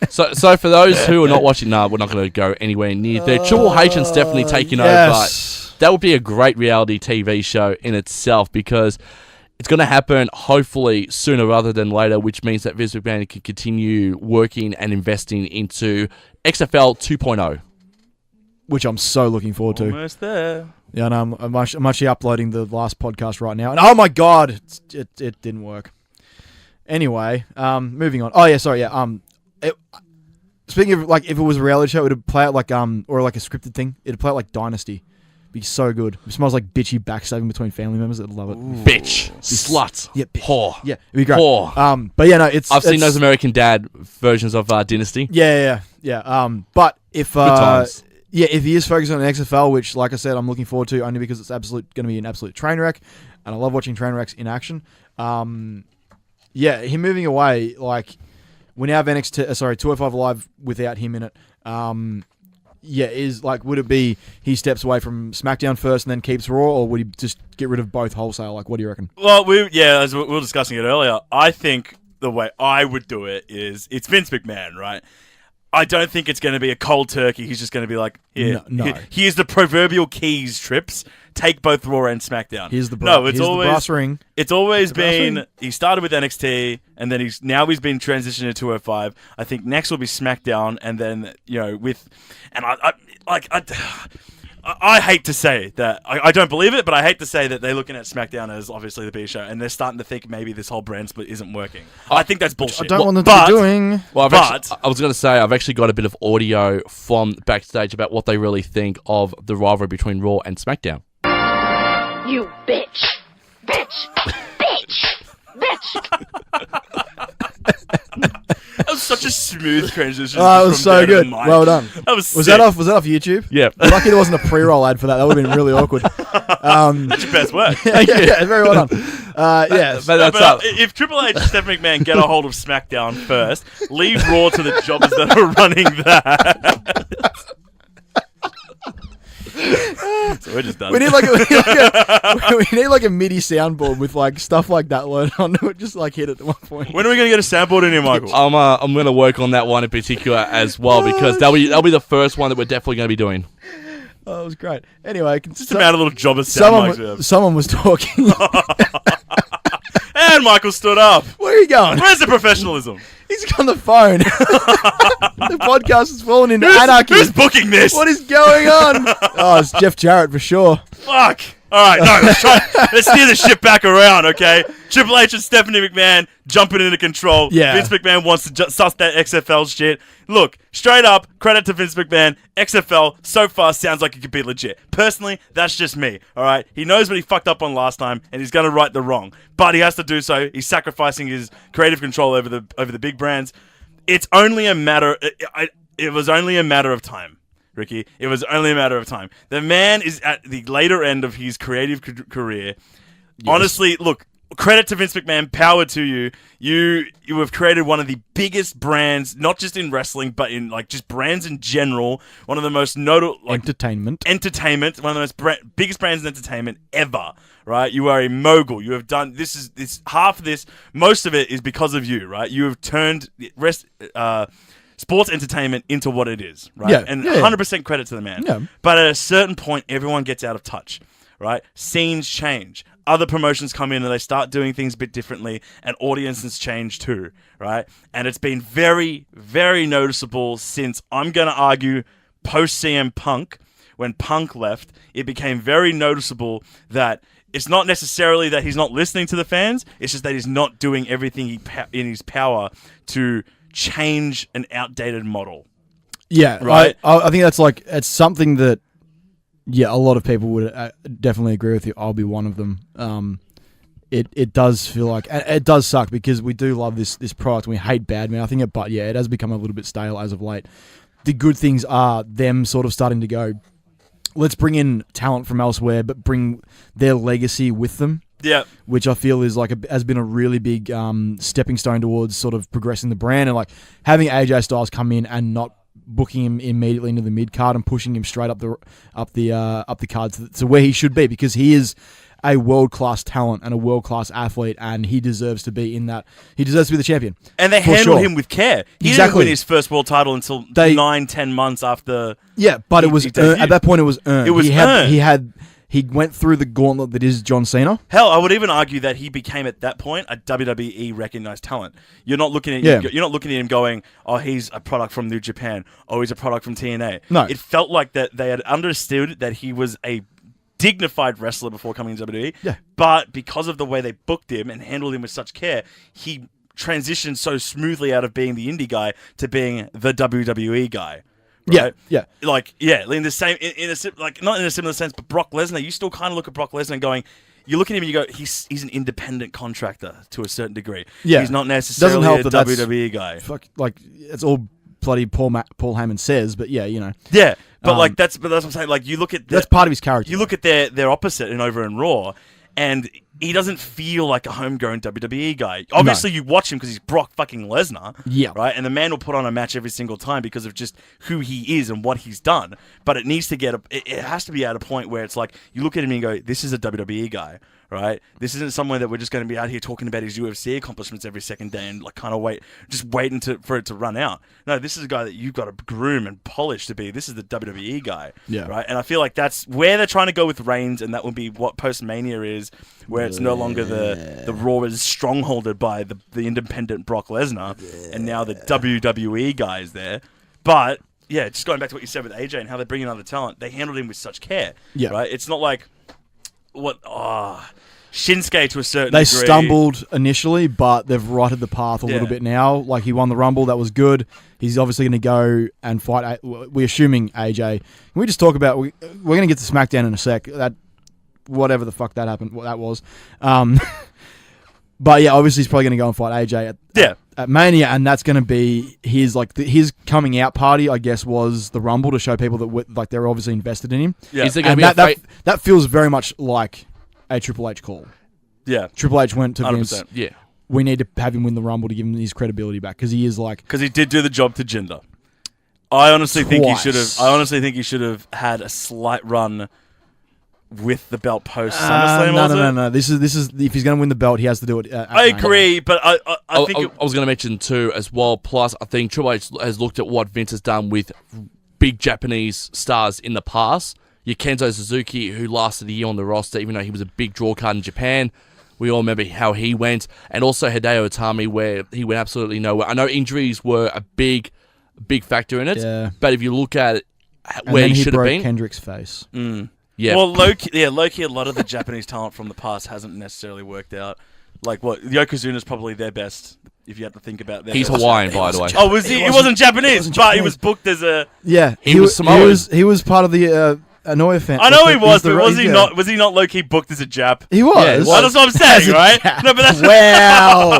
So for those who are not watching, we're not going to go anywhere near. They're Triple H and Stephanie taking over. That would be a great reality TV show in itself because It's going to happen, hopefully, sooner rather than later, which means that Vince McMahon can continue working and investing into XFL 2.0. Which I'm so looking forward to. Almost there. Yeah, and I'm actually uploading the last podcast right now. And oh my God, it didn't work. Anyway, moving on. Oh yeah, sorry, yeah. Speaking of, like, if it was a reality show, it'd play out like or like a scripted thing. It'd play out like Dynasty. Be so good. It smells like bitchy backstabbing between family members. I'd love it. Ooh. Bitch, slut, yeah, whore. Yeah, it'd be great. Whore. But yeah, no, I've seen those American Dad versions of Dynasty. Yeah. But if Good times. Yeah, if he is focused on the XFL, which, like I said, I'm looking forward to, only because it's going to be an absolute train wreck, and I love watching train wrecks in action. Yeah, him moving away, like, we now have 205 Live without him in it. Yeah, is like, would it be he steps away from SmackDown first and then keeps Raw, or would he just get rid of both wholesale? Like, what do you reckon? Well, as we were discussing it earlier, I think the way I would do it is, it's Vince McMahon, right? I don't think it's going to be a cold turkey. He's just going to be like, here's the proverbial keys, Trips. Take both Raw and SmackDown. Here's the the brass ring. It's always been, he started with NXT, and then he's been transitioned to 205. I think next will be SmackDown, and then, I hate to say that, I don't believe it, but I hate to say that they're looking at SmackDown as obviously the B show, and they're starting to think maybe this whole brand split isn't working. I think that's bullshit. I don't want them to be doing. Well, I was going to say, I've actually got a bit of audio from backstage about what they really think of the rivalry between Raw and SmackDown. You bitch! Bitch! Bitch! Bitch! That was such a smooth transition. Oh, it was so good. Well done. Was that off YouTube? Yeah. Lucky there wasn't a pre-roll ad for that. That would have been really awkward. That's your best work. Yeah, very well done. If Triple H and Stephanie McMahon get a hold of SmackDown first, leave Raw to the jobbers that are running that. So we're just done. We need like a MIDI soundboard with like stuff like that loaded onto it. Just like hit it at one point. When are we going to get a soundboard in here, Michael? I'm going to work on that one in particular as well, because that'll be the first one that we're definitely going to be doing. Oh, it was great. Anyway, just about a little job of sound. Someone was talking. And Michael stood up. Where are you going? Where's the professionalism? He's on the phone. The podcast has fallen into anarchy. Who's booking this? What is going on? Oh, it's Jeff Jarrett for sure. Fuck. All right, no, let's steer the ship back around, okay? Triple H and Stephanie McMahon jumping into control. Yeah. Vince McMahon wants to suss that XFL shit. Look, straight up, credit to Vince McMahon. XFL so far sounds like it could be legit. Personally, that's just me, all right? He knows what he fucked up on last time, and he's going to right the wrong. But he has to do so. He's sacrificing his creative control over the big brands. It's only a matter... It was only a matter of time. Ricki, it was only a matter of time. The man is at the later end of his creative career. Yes. Honestly, look, credit to Vince McMahon, power to you. You have created one of the biggest brands, not just in wrestling, but in like just brands in general. One of the most notable entertainment. One of the most biggest brands in entertainment ever. Right? You are a mogul. You have done this. Half of this, most of it is because of you. Right? You have turned sports entertainment into what it is, right? Yeah, and 100% credit to the man. Yeah. But at a certain point, everyone gets out of touch, right? Scenes change. Other promotions come in and they start doing things a bit differently, and audiences change too, right? And it's been very, very noticeable since, I'm going to argue, post CM Punk. When Punk left, it became very noticeable that it's not necessarily that he's not listening to the fans, it's just that he's not doing everything in his power to change an outdated model. Yeah, right. I think that's like, it's something that, yeah, a lot of people would definitely agree with you. I'll be one of them. It does feel like, and it does suck because we do love this product and we hate bad man. I think it has become a little bit stale as of late. The good things are them sort of starting to go, let's bring in talent from elsewhere, but bring their legacy with them. Yeah, which I feel is has been a really big stepping stone towards sort of progressing the brand, and like having AJ Styles come in and not booking him immediately into the mid card and pushing him straight up the card to where he should be, because he is a world-class talent and a world-class athlete, and he deserves to be in that. He deserves to be the champion. And they handled him with care. He didn't win his first world title until 9-10 months after. Yeah, but it was at that point it was earned. It was earned. He went through the gauntlet that is John Cena. Hell, I would even argue that he became at that point a WWE recognized talent. You're not looking at you're not looking at him going, "Oh, he's a product from New Japan. Oh, he's a product from TNA." No. It felt like that they had understood that he was a dignified wrestler before coming to WWE. Yeah. But because of the way they booked him and handled him with such care, he transitioned so smoothly out of being the indie guy to being the WWE guy. Right? Yeah. Like, in the same, like not in a similar sense, but Brock Lesnar, you still kind of look at Brock Lesnar and going, you look at him and you go, he's an independent contractor to a certain degree. Yeah. He's not necessarily a WWE guy. Fuck, like, it's all bloody Paul Heyman says, but yeah, you know. Yeah, but that's what I'm saying. Like, you look at that's part of his character. You look at their opposite over in Raw, and he doesn't feel like a homegrown WWE guy. Obviously, you watch him because he's Brock fucking Lesnar. Yeah. Right? And the man will put on a match every single time because of just who he is and what he's done. But it needs to it has to be at a point where it's like, you look at him and you go, this is a WWE guy. Right? This isn't someone that we're just going to be out here talking about his UFC accomplishments every second day and like kind of waiting for it to run out. No, this is a guy that you've got to groom and polish to be. This is the WWE guy. Yeah. Right? And I feel like that's where they're trying to go with Reigns, and that would be what Post-Mania is, where it's no longer the Raw is strongholded by the independent Brock Lesnar, and now the WWE guy is there. But yeah, just going back to what you said with AJ and how they bring in other talent, they handled him with such care. Yeah. Right? It's not like Shinsuke to a certain They degree. stumbled initially, but they've righted the path a little bit now. Like, he won the Rumble, that was good. He's obviously going to go and fight. We're assuming AJ. Can we just talk about? We're going to get to SmackDown in a sec. That whatever the fuck that happened, what that was. But yeah, obviously he's probably going to go and fight AJ at Mania, and that's going to be his his coming out party. I guess was the Rumble to show people that they're obviously invested in him. Yeah. Is there going And to be that feels very much like a Triple H call. Yeah. Triple H went to Vince. 100%. Yeah. We need to have him win the Rumble to give him his credibility back, because he is like... Because he did do the job to Jinder. I honestly think he Twice. should have had a slight run with the belt post SummerSlam. No. This is if he's going to win the belt, he has to do it. At I agree, but I think I was going to mention too as well. Plus, I think Triple H has looked at what Vince has done with big Japanese stars in the past. Your Kenzo Suzuki, who lasted a year on the roster, even though he was a big draw card in Japan. We all remember how he went. And also Hideo Itami, where he went absolutely nowhere. I know injuries were a big factor in it. Yeah. But if you look at and where then he should have broke been. Kendrick's face. Yeah. Well, low-key, a lot of the Japanese talent from the past hasn't necessarily worked out. Like, Yokozuna's probably their best, if you had to think about that. He's Hawaiian, by the way. Oh, was he? He wasn't Japanese, but he was booked as a... Yeah. He was Samoan. He was part of the... Anoia fan. I know he was, but was he not? Was he not low key booked as a Jap? He was. Yeah, Well, that's what I'm saying, right? No, but that's Wow.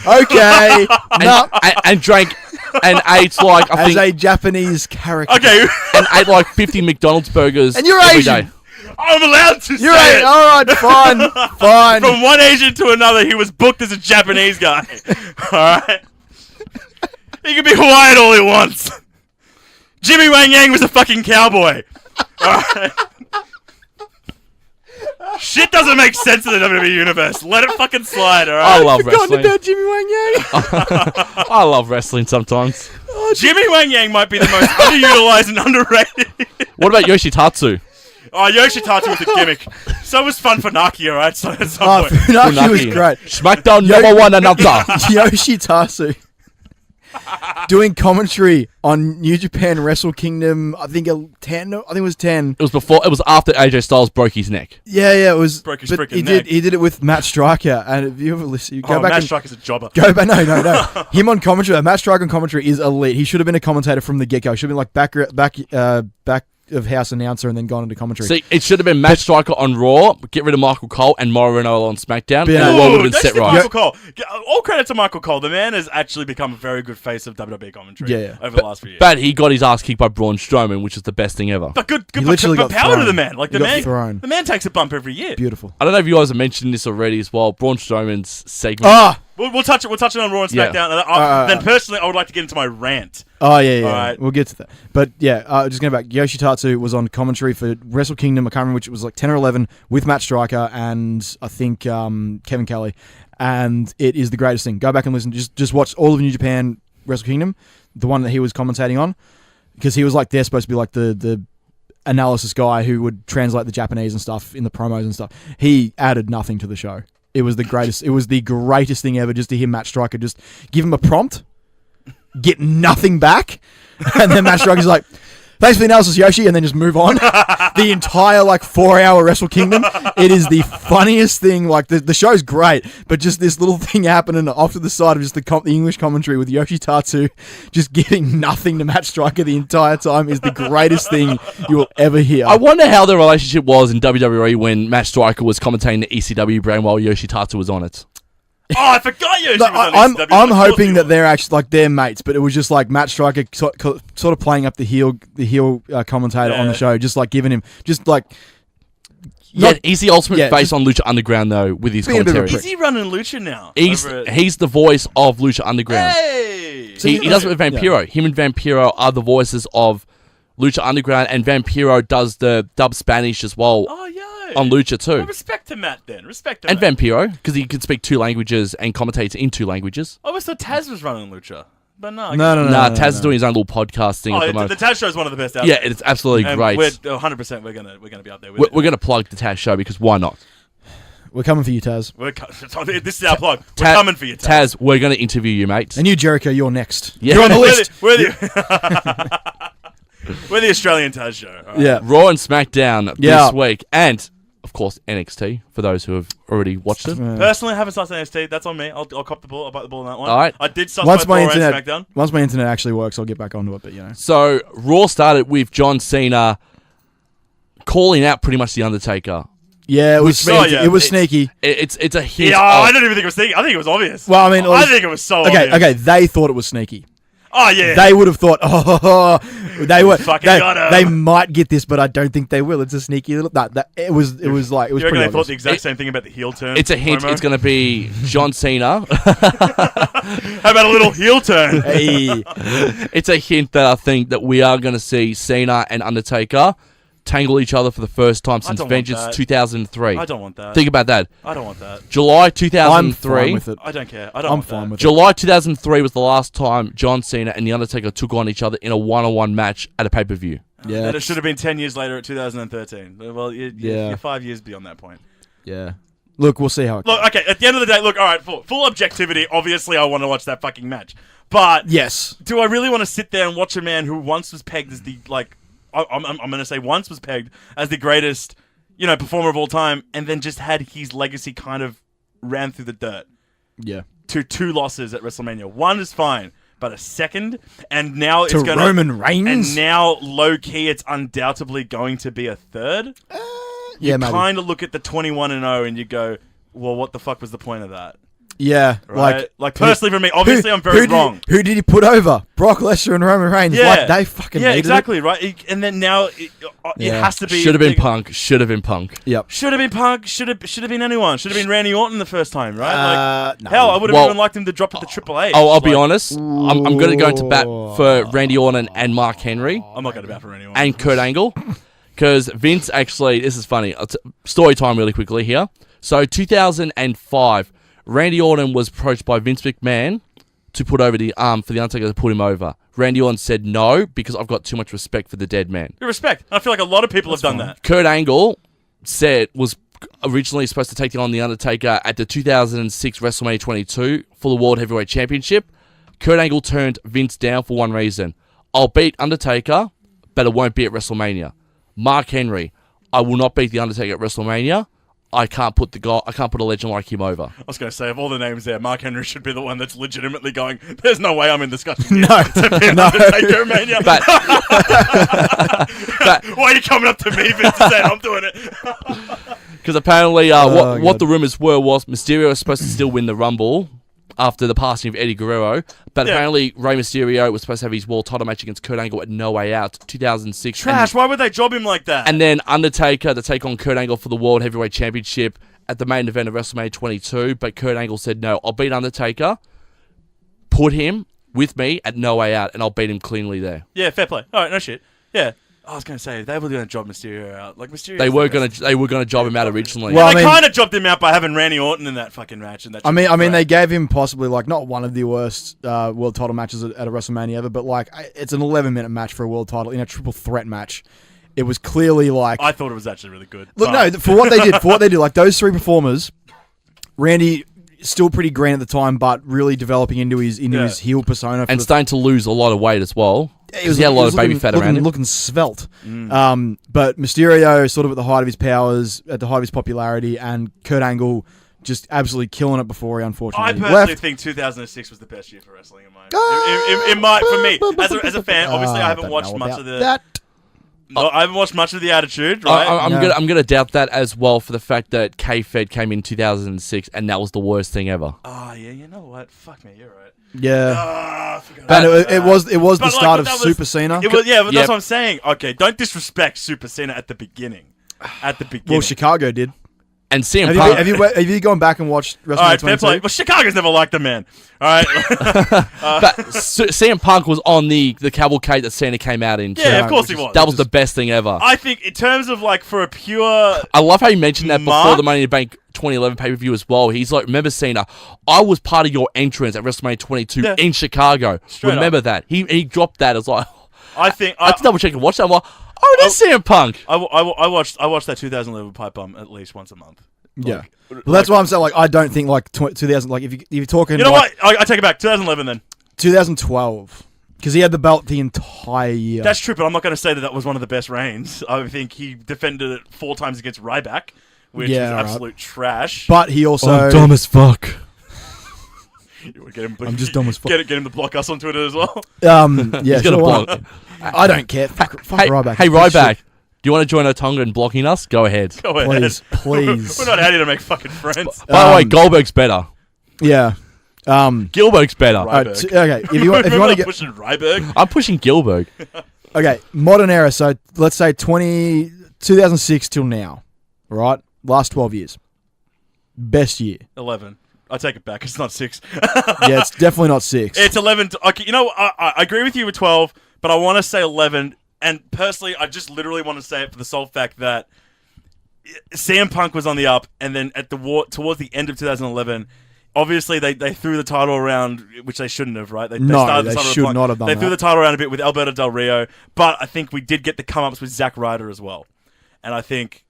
Okay. No. And drank and ate like I As think a Japanese character. okay. and ate like 50 McDonald's burgers. And you're every Asian. day. I'm allowed to You're say right. it. All right. Fine. From one Asian to another, he was booked as a Japanese guy. All right. He can be Hawaiian all he wants. Jimmy Wang Yang was a fucking cowboy. All right. Shit doesn't make sense in the WWE universe. Let it fucking slide, all I right? love Forgotten wrestling. about Jimmy Wang Yang. I love wrestling sometimes. Jimmy Wang Yang might be the most underutilized and underrated. What about Yoshitatsu? Oh, Yoshitatsu was a gimmick. So was Fun Funaki, all right? So at some Oh, point. Funaki was great. SmackDown number one announcer. Yoshitasu doing commentary on New Japan Wrestle Kingdom. I think 10. I think it was 10. It was after AJ Styles broke his neck. Yeah, it was. Broke his but freaking neck. He did it with Matt Striker, and if you ever listen, you go back Matt and Striker's a jobber. go back. No. Him on commentary. Matt Striker on commentary is elite. He should have been a commentator from the get go. Should have been like back of house announcer and then gone into commentary. See, it should have been Matt Striker on Raw, get rid of Michael Cole, and Mauro Ranallo on SmackDown, and Yeah. the world would Ooh, have been don't set say right. Michael Cole. All credit to Michael Cole. The man has actually become a very good face of WWE commentary Yeah. over the last few years. But he got his ass kicked by Braun Strowman, which is the best thing ever. But good He literally but got power to thrown. the man. Like He got thrown. the man takes a bump every year. Beautiful. I don't know if you guys have mentioned this already as well. Braun Strowman's segment. Ah. We'll touch it. We'll touch it on Raw and Yeah. SmackDown. And then personally, I would like to get into my rant. Oh, yeah. Alright. We'll get to that. But, yeah, just going back, Yoshitatsu was on commentary for Wrestle Kingdom, I can't remember which, it was like 10 or 11, with Matt Striker and I think Kevin Kelly. And it is the greatest thing. Go back and listen. Just watch all of New Japan Wrestle Kingdom, the one that he was commentating on, because he was like, they're supposed to be like the analysis guy who would translate the Japanese and stuff in the promos and stuff. He added nothing to the show. It was the greatest. It was the greatest thing ever just to hear Matt Striker just give him a prompt, get nothing back, and then Matt Striker's like, thanks for the analysis, Yoshi, and then just move on. The entire 4-hour Wrestle Kingdom, it is the funniest thing. Like the show's great, but just this little thing happening off to the side of just the English commentary with Yoshitatsu just giving nothing to Matt Striker the entire time is the greatest thing you will ever hear. I wonder how the relationship was in WWE when Matt Striker was commentating the ECW brand while Yoshitatsu was on it. Oh, I forgot you. I'm hoping that they're actually they're mates, but it was just Matt Striker sort of playing up the heel commentator on the show, just giving him he's the ultimate face on Lucha Underground though with his commentary. Is he running Lucha now? He's the voice of Lucha Underground. Hey, he does it with Vampiro. Him and Vampiro are the voices of Lucha Underground, and Vampiro does the dub Spanish as well. Oh yeah. On Lucha too. Well, respect to Matt then. And Vampiro, because he can speak 2 languages and commentate in 2 languages. I always thought Taz was running Lucha. But no. Taz is doing his own little podcast thing at the moment. The Taz show is one of the best out there. Yeah, it's absolutely great. We're 100% we're gonna be up there with it. We're going to plug the Taz show because why not? We're coming for you, Taz. This is our plug. We're coming for you, Taz. Taz, we're going to interview you, mate. And you, Jericho, you're next. Yeah. You're on the list. We're the Australian Taz show. Right. Yeah. Raw and SmackDown this week. And of course, NXT, for those who have already watched it. Personally, I haven't started NXT. That's on me. I'll cop the ball. I'll bite the ball on that one. All right. I did start Raw and SmackDown. Once my internet actually works, I'll get back onto it, but So, Raw started with John Cena calling out pretty much The Undertaker. Yeah, it was sneaky. It was sneaky. It's a hit. Yeah, I don't even think it was sneaky. I think it was obvious. Well, I mean... I think it was so obvious. Okay, they thought it was sneaky. Oh, yeah. They would have thought, they might get this, but I don't think they will. It's a sneaky little... It was pretty You reckon they obvious. thought the exact same thing about the heel turn? It's a hint. It's going to be John Cena. How about a little heel turn? Hey. It's a hint that I think that we are going to see Cena and Undertaker tangle each other for the first time since Vengeance 2003. I don't want that. Think about that. I don't want that. July 2003. I'm fine with it. I don't care. I'm fine with it. July 2003 was the last time John Cena and The Undertaker took on each other in a one-on-one match at a pay-per-view. Yeah. And it should have been 10 years later at 2013. Well, you're 5 years beyond that point. Yeah. Look, we'll see how it goes. Look, okay, at the end of the day, all right, full objectivity, obviously I want to watch that fucking match. But yes, do I really want to sit there and watch a man who once was pegged as the, I'm going to say once was pegged as the greatest, performer of all time, and then just had his legacy kind of ran through the dirt? Yeah. To 2 losses at WrestleMania. 1 is fine, but a second, and now it's going Roman Reigns? And now, low-key, it's undoubtedly going to be a third? Yeah, you maybe. kind of look at the 21-0 and you go, well, what the fuck was the point of that? Yeah, right? Like personally for me, obviously I'm very wrong. Who did he put over? Brock Lesnar and Roman Reigns. Yeah. They fucking yeah, needed exactly, it. right? And then now it has to be... Should have been Punk. Should have been Punk. Yep. Should have been Punk. Should have been anyone. Should have been Randy Orton the first time, right? No. Hell, I would have even liked him to drop it to Triple H. I'll be honest. I'm going to go into bat for Randy Orton and Mark Henry. I'm not going to bat for Randy Orton. And Kurt Angle. Because Vince actually... This is funny. Story time really quickly here. So 2005... Randy Orton was approached by Vince McMahon to put over the arm for The Undertaker to put him over. Randy Orton said no because I've got too much respect for the dead man. Respect. I feel like a lot of people have done that. Kurt Angle was originally supposed to take on The Undertaker at the 2006 WrestleMania 22 for the World Heavyweight Championship. Kurt Angle turned Vince down for one reason. I'll beat Undertaker, but it won't be at WrestleMania. Mark Henry, I will not beat The Undertaker at WrestleMania. I can't put a legend like him over. I was going to say, of all the names there, Mark Henry should be the one that's legitimately going, there's no way I'm in discussion. No. Undertaker Mania. But why are you coming up to me, Vince, and saying I'm doing it? Because apparently what the rumors were was Mysterio was supposed to still win the Rumble after the passing of Eddie Guerrero, but apparently Rey Mysterio was supposed to have his world title match against Kurt Angle at No Way Out 2006. Trash, why would they job him like that? And then Undertaker to take on Kurt Angle for the World Heavyweight Championship at the main event of WrestleMania 22, but Kurt Angle said no, I'll beat Undertaker, put him with me at No Way Out, and I'll beat him cleanly there. Yeah, fair play. All right, no shit. Yeah. I was going to say, they were going to job Mysterio out. Like, Mysterio. They were going to job him out originally. Well, they kind of jobbed him out by having Randy Orton in that fucking match. And that I mean, they gave him possibly not one of the worst world title matches at a WrestleMania ever, but it's an 11-minute match for a world title in a triple threat match. it was clearly like. I thought it was actually really good. Look, no, for what they did, like those three performers, Randy still pretty green at the time, but really developing into his heel persona, and starting to lose a lot of weight as well. He had a lot of baby fat around him. Looking svelte. But Mysterio sort of at the height of his powers, at the height of his popularity, and Kurt Angle just absolutely killing it before he unfortunately I personally left. think 2006 was the best year for wrestling in my for me as a fan. Obviously, I haven't watched much of the. No, I haven't watched much of the Attitude. Right? I'm gonna doubt that as well for the fact that K-Fed came in 2006 and that was the worst thing ever. Oh yeah, you know what? Fuck me, you're right. Yeah, and it was the start of Super Cena. It was, yeah, but that's what I'm saying. Okay, don't disrespect Super Cena at the beginning. Well, Chicago did. And CM Punk. Have you gone back and watched WrestleMania? All right, fair play. Well, Chicago's never liked the man. All right. But CM Punk was on the cavalcade that Cena came out in. Yeah, of course he was. That was the best thing ever. I think in terms of like for a pure... I love how you mentioned that before the Money in the Bank 2011 pay-per-view as well. He's like, remember Cena, I was part of your entrance at WrestleMania 22 in Chicago. Remember that. He dropped that as like... I had to double check and watch that. I'm like, oh, that's CM Punk. I watched that 2011 pipe bomb at least once a month. Yeah, well, that's why I'm saying. Like, I don't think like 2000. Like, if you're talking, you know what? I take it back. 2011 then. 2012, because he had the belt the entire year. That's true, but I'm not going to say that was one of the best reigns. I think he defended it 4 times against Ryback, which was absolute trash. But he also I'm dumb as fuck. I'm just dumb as fuck. Get him to block us on Twitter as well. Yeah, he's gonna block. I don't care. Fuck Ryback. Hey, Ryback. Do you want to join Otonga in blocking us? Go ahead. Please. We're not out here to make fucking friends. By the way, Goldberg's better. Yeah. Gilberg's better. Okay. If you want to get pushing Ryberg, I'm pushing Gilberg. Okay, modern era. So let's say 2006 till now. Right, last 12 years. Best year. 11. I take it back. It's not 6. Yeah, it's definitely not 6. It's 11. Okay, you know, I agree with you with 12, but I want to say 11. And personally, I just literally want to say it for the sole fact that CM Punk was on the up, and then at towards the end of 2011, obviously they threw the title around, which they shouldn't have, right? They should not have done that. They threw the title around a bit with Alberto Del Rio, but I think we did get the come-ups with Zack Ryder as well. And I think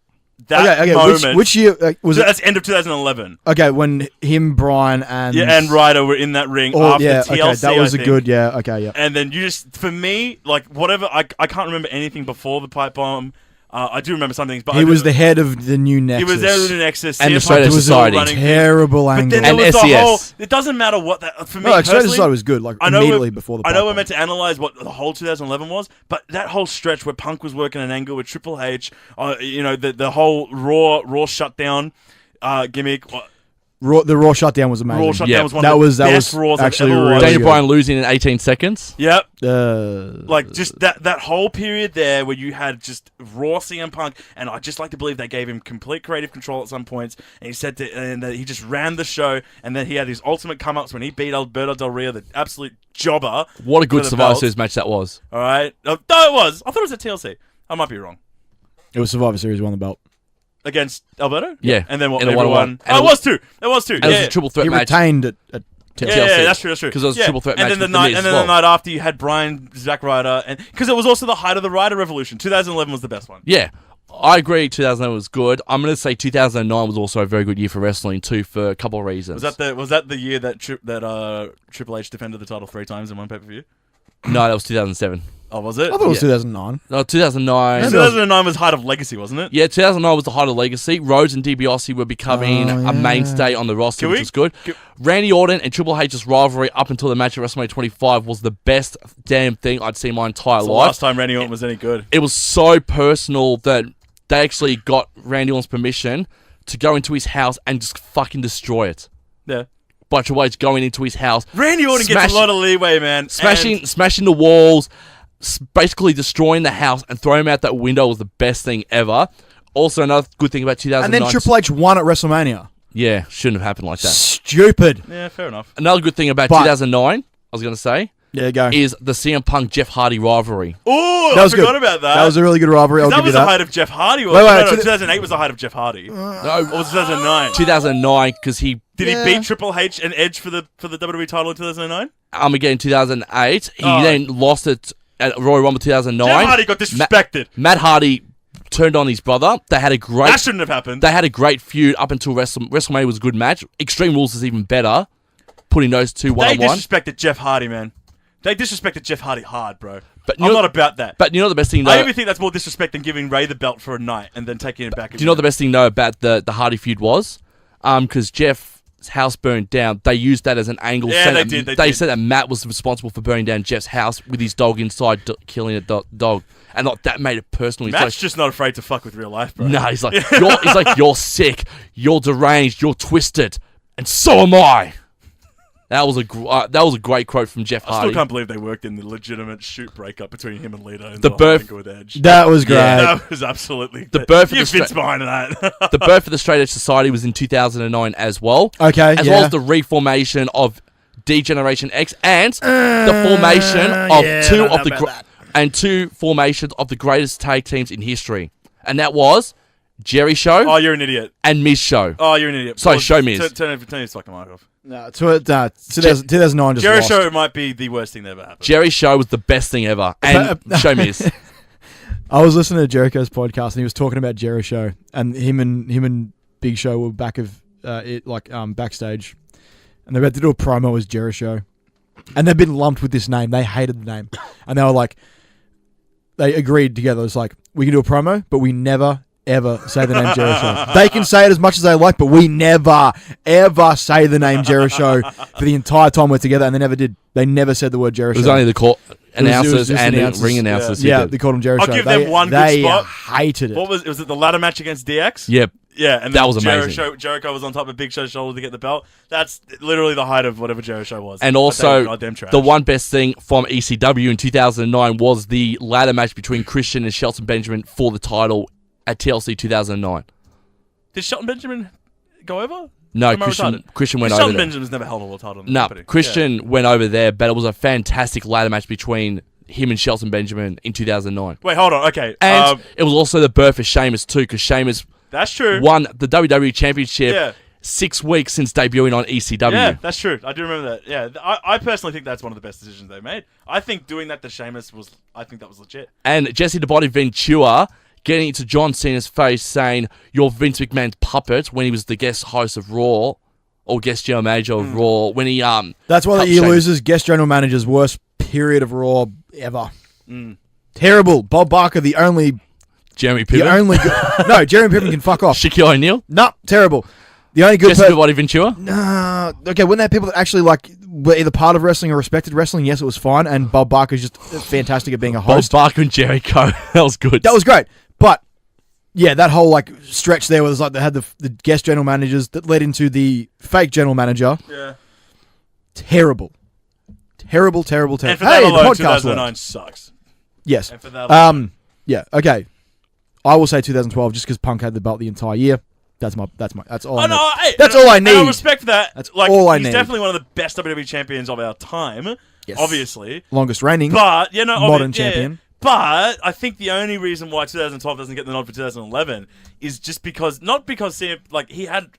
that moment... Which year was it? That's end of 2011. Okay, when him, Bryan, and Ryder were in that ring after TLC, okay, that was yeah. And then you just, for me, like, whatever, I can't remember anything before the pipe bomb. I do remember some things, but he was the head of the new Nexus. He was there with the Nexus. And the Straight Society. Terrible angle. But then there was the whole... It doesn't matter what that... For me, Straight Society was good, like, immediately before the pipe I know we're bomb. meant to analyze what the whole 2011 was, but that whole stretch where Punk was working an angle with Triple H, the whole Raw shutdown gimmick... The Raw shutdown was amazing. Raw shutdown was one of the best Raws actually I've ever really Daniel good. Bryan losing in 18 seconds. Yep. Like just that whole period there where you had just raw CM Punk, and I just like to believe they gave him complete creative control at some points, and he said that he just ran the show, and then he had his ultimate come-ups when he beat Alberto Del Rio, the absolute jobber. What a good Survivor Series match that was. All right. No, it was. I thought it was at TLC. I might be wrong. It was Survivor Series, won the belt. Against Alberto? Yeah. And then what? In a Everyone... Oh, it was 2. It was 2. And it was a triple threat He match. retained at TLC. Yeah, that's true. Because it was a triple threat match. And then the night after you had Bryan, Zack Ryder, and because it was also the height of the Ryder Revolution. 2011 was the best one. Yeah. I agree 2011 was good. I'm going to say 2009 was also a very good year for wrestling too, for a couple of reasons. Was that the year that Triple H defended the title 3 times in one pay-per-view? No, that was 2007. Oh, was it? I thought it was 2009. No, 2009. 2009 was height of Legacy, wasn't it? Yeah, 2009 was the height of Legacy. Rhodes and DiBiase were becoming a mainstay on the roster, which was good. Randy Orton and Triple H's rivalry up until the match at WrestleMania 25 was the best damn thing I'd seen my entire life. The last time Randy Orton was any good. It was so personal that they actually got Randy Orton's permission to go into his house and just fucking destroy it. Yeah. By Triple H going into his house. Randy Orton gets a lot of leeway, man. Smashing the walls, basically destroying the house and throwing him out that window was the best thing ever. Also, another good thing about 2009... And then Triple H won at WrestleMania. Yeah, shouldn't have happened like that. Stupid. Yeah, fair enough. Another good thing about 2009, I was going to say... Yeah, go. Is the CM Punk Jeff Hardy rivalry. Oh, I forgot about that. That was a really good rivalry. I'll give you that. That was the height of Jeff Hardy. Wait, no, 2008 was the height of Jeff Hardy. No, or was it 2009? 2009, because he... Did he beat Triple H and Edge for the WWE title in 2009? Again, 2008. He then lost it at Royal Rumble 2009. Jeff Hardy got disrespected. Matt Hardy turned on his brother. They had a great. That shouldn't have happened. They had a great feud up until WrestleMania was a good match. Extreme Rules is even better. Putting those two one They on one. disrespected Jeff Hardy, man. They disrespected Jeff Hardy hard, bro. But I'm not about that. But you know the best thing, though. I even think that's more disrespect than giving Ray the belt for a night and then taking it back. Do you know what the best thing, though, about the Hardy feud was? Because Jeff's house burned down. They used that as an angle. Yeah, they did. They said that Matt was responsible for burning down Jeff's house with his dog inside, killing a dog. And like, that made it personal. Matt's just not afraid to fuck with real life, bro. No, he's like, you're sick, you're deranged, you're twisted, and so am I. That was a great quote from Jeff I Hardy. still can't believe they worked in the legitimate shoot breakup between him and Lito and The birth- with Edge. That was great. Yeah, that was absolutely The birth of you the Vince behind that. The birth of the Straight Edge Society was in 2009 as well. Okay, as well as the reformation of D-Generation X and the formation of two formations of the greatest tag teams in history, and that was Jerry Show Oh, you're an idiot. and Miz Show. Oh, you're an idiot. Sorry, show Miz. Turn his fucking mic off. No, 2009 just Jerry lost. Show might be the worst thing that ever happened. Jerry Show was the best thing ever, and Show Miz. I was listening to Jericho's podcast and he was talking about Jerry Show, and him and Big Show were back of backstage, and they're about to do a promo as Jerry Show, and they've been lumped with this name. They hated the name, and they were like, they agreed together. It's like, we can do a promo, but we never ever say the name Jerry Show. They can say it as much as they like, but we never ever say the name Jerry Show for the entire time we're together, and they never did. They never said the word Jerry Show. It was only the court announcers just and announcers. the ring announcers. Yeah, they called him Jerry I'll Show. give them one good they spot. hated it. What was it? The ladder match against DX? Yep. Yeah, and That then was amazing. Jericho was on top of Big Show's shoulder to get the belt. That's literally the height of whatever Jericho Show was. And They were also, goddamn trash. the one best thing from ECW in 2009 was the ladder match between Christian and Shelton Benjamin for the title at TLC 2009. Did Shelton Benjamin go over? No, Am I retarded? Christian went Shelton over there. Benjamin's never held a world title in the No, company. Christian went over there, but it was a fantastic ladder match between him and Shelton Benjamin in 2009. Wait, hold on. Okay. And it was also the birth of Sheamus too, because Sheamus that's true. won the WWE Championship Yeah. 6 weeks since debuting on ECW. Yeah, that's true. I do remember that. Yeah, I personally think that's one of the best decisions they made. I think doing that to Sheamus I think that was legit. And Jesse the Body Ventura getting into John Cena's face saying, "You're Vince McMahon's puppet," when he was the guest host of Raw, or guest general manager of Raw, when he That's why helped he Sheamus. loses guest general manager's worst period of Raw ever. Terrible. Bob Barker, the only Jeremy The Piven, only good... No, Jeremy Piven can fuck off. Shaquille O'Neal, No, terrible. The only good Jesse person... the Body Ventura. Nah, okay, when they're people that actually were either part of wrestling or respected wrestling, yes, it was fine, and Bob Barker's just fantastic at being a Bob host. Barker and Jericho. That was good. That was great, but yeah, that whole stretch there was they had the guest general managers that led into the fake general manager. Yeah. Terrible. Terrible. And for Hey, that the alone, podcast 2009 worked. sucks. Yes. And for that alone. Yeah. Okay. I will say 2012 just because Punk had the belt the entire year. That's all. Oh, I no, need. hey, That's all I and I need. respect that. That's all I he's need. definitely one of the best WWE champions of our time. Yes. Obviously. Longest reigning. But, Modern champion. But I think the only reason why 2012 doesn't get the nod for 2011 is just because, not because Cena,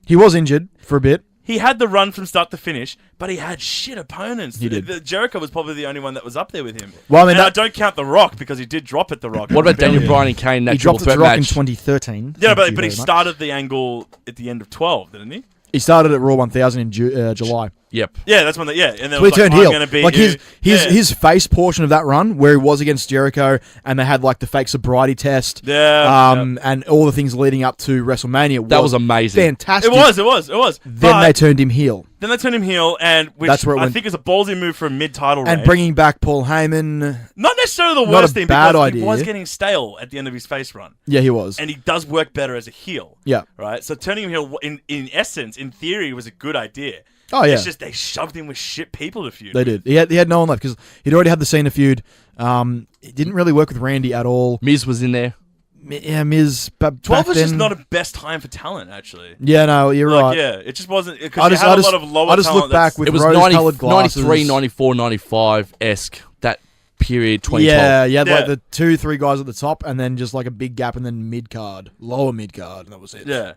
He was injured for a bit. he had the run from start to finish, but he had shit opponents. He did. Jericho was probably the only one that was up there with him. Well, I mean, and I that- don't count The Rock because he did drop at The Rock. What about Daniel Rebellion. Bryan and Kane? That He triple dropped it threat to Rock in match. 2013. Yeah, Thank you but he very much. started the angle at the end of 12, didn't he? He started at Raw 1000 in July. Yep. Yeah, that's when and then So it he was turned I'm heel. gonna beat Like you. his face portion of that run, where he was against Jericho, and they had the fake sobriety test, and all the things leading up to WrestleMania. That was amazing. fantastic. It was. Then But they turned him heel, then they turned him heel, and which That's where it I went. think is a ballsy move for a mid-title reign. and bringing back Paul Heyman. Not necessarily the Not worst a thing, bad because idea. he was getting stale at the end of his face run, Yeah, he was. and he does work better as a heel. Yeah. Right. So turning him heel, in essence, in theory, was a good idea. Oh yeah, It's just they shoved him with shit people to feud. they did. He had no one left because he'd already had the Cena feud. It didn't really work with Randy at all. Miz was in there. Yeah, Miz. But 12 back was then, just not a best time for talent, actually. Yeah, no, you're right. Yeah, it just wasn't I because you just, had I a just, lot of lower I just talent. look back with It was rose-colored glasses. 93, 94, 95-esque. That period, 2012. Yeah, you had Yeah. the 2-3 guys at the top, and then just a big gap, and then mid card, lower mid card, and that was it. Yeah.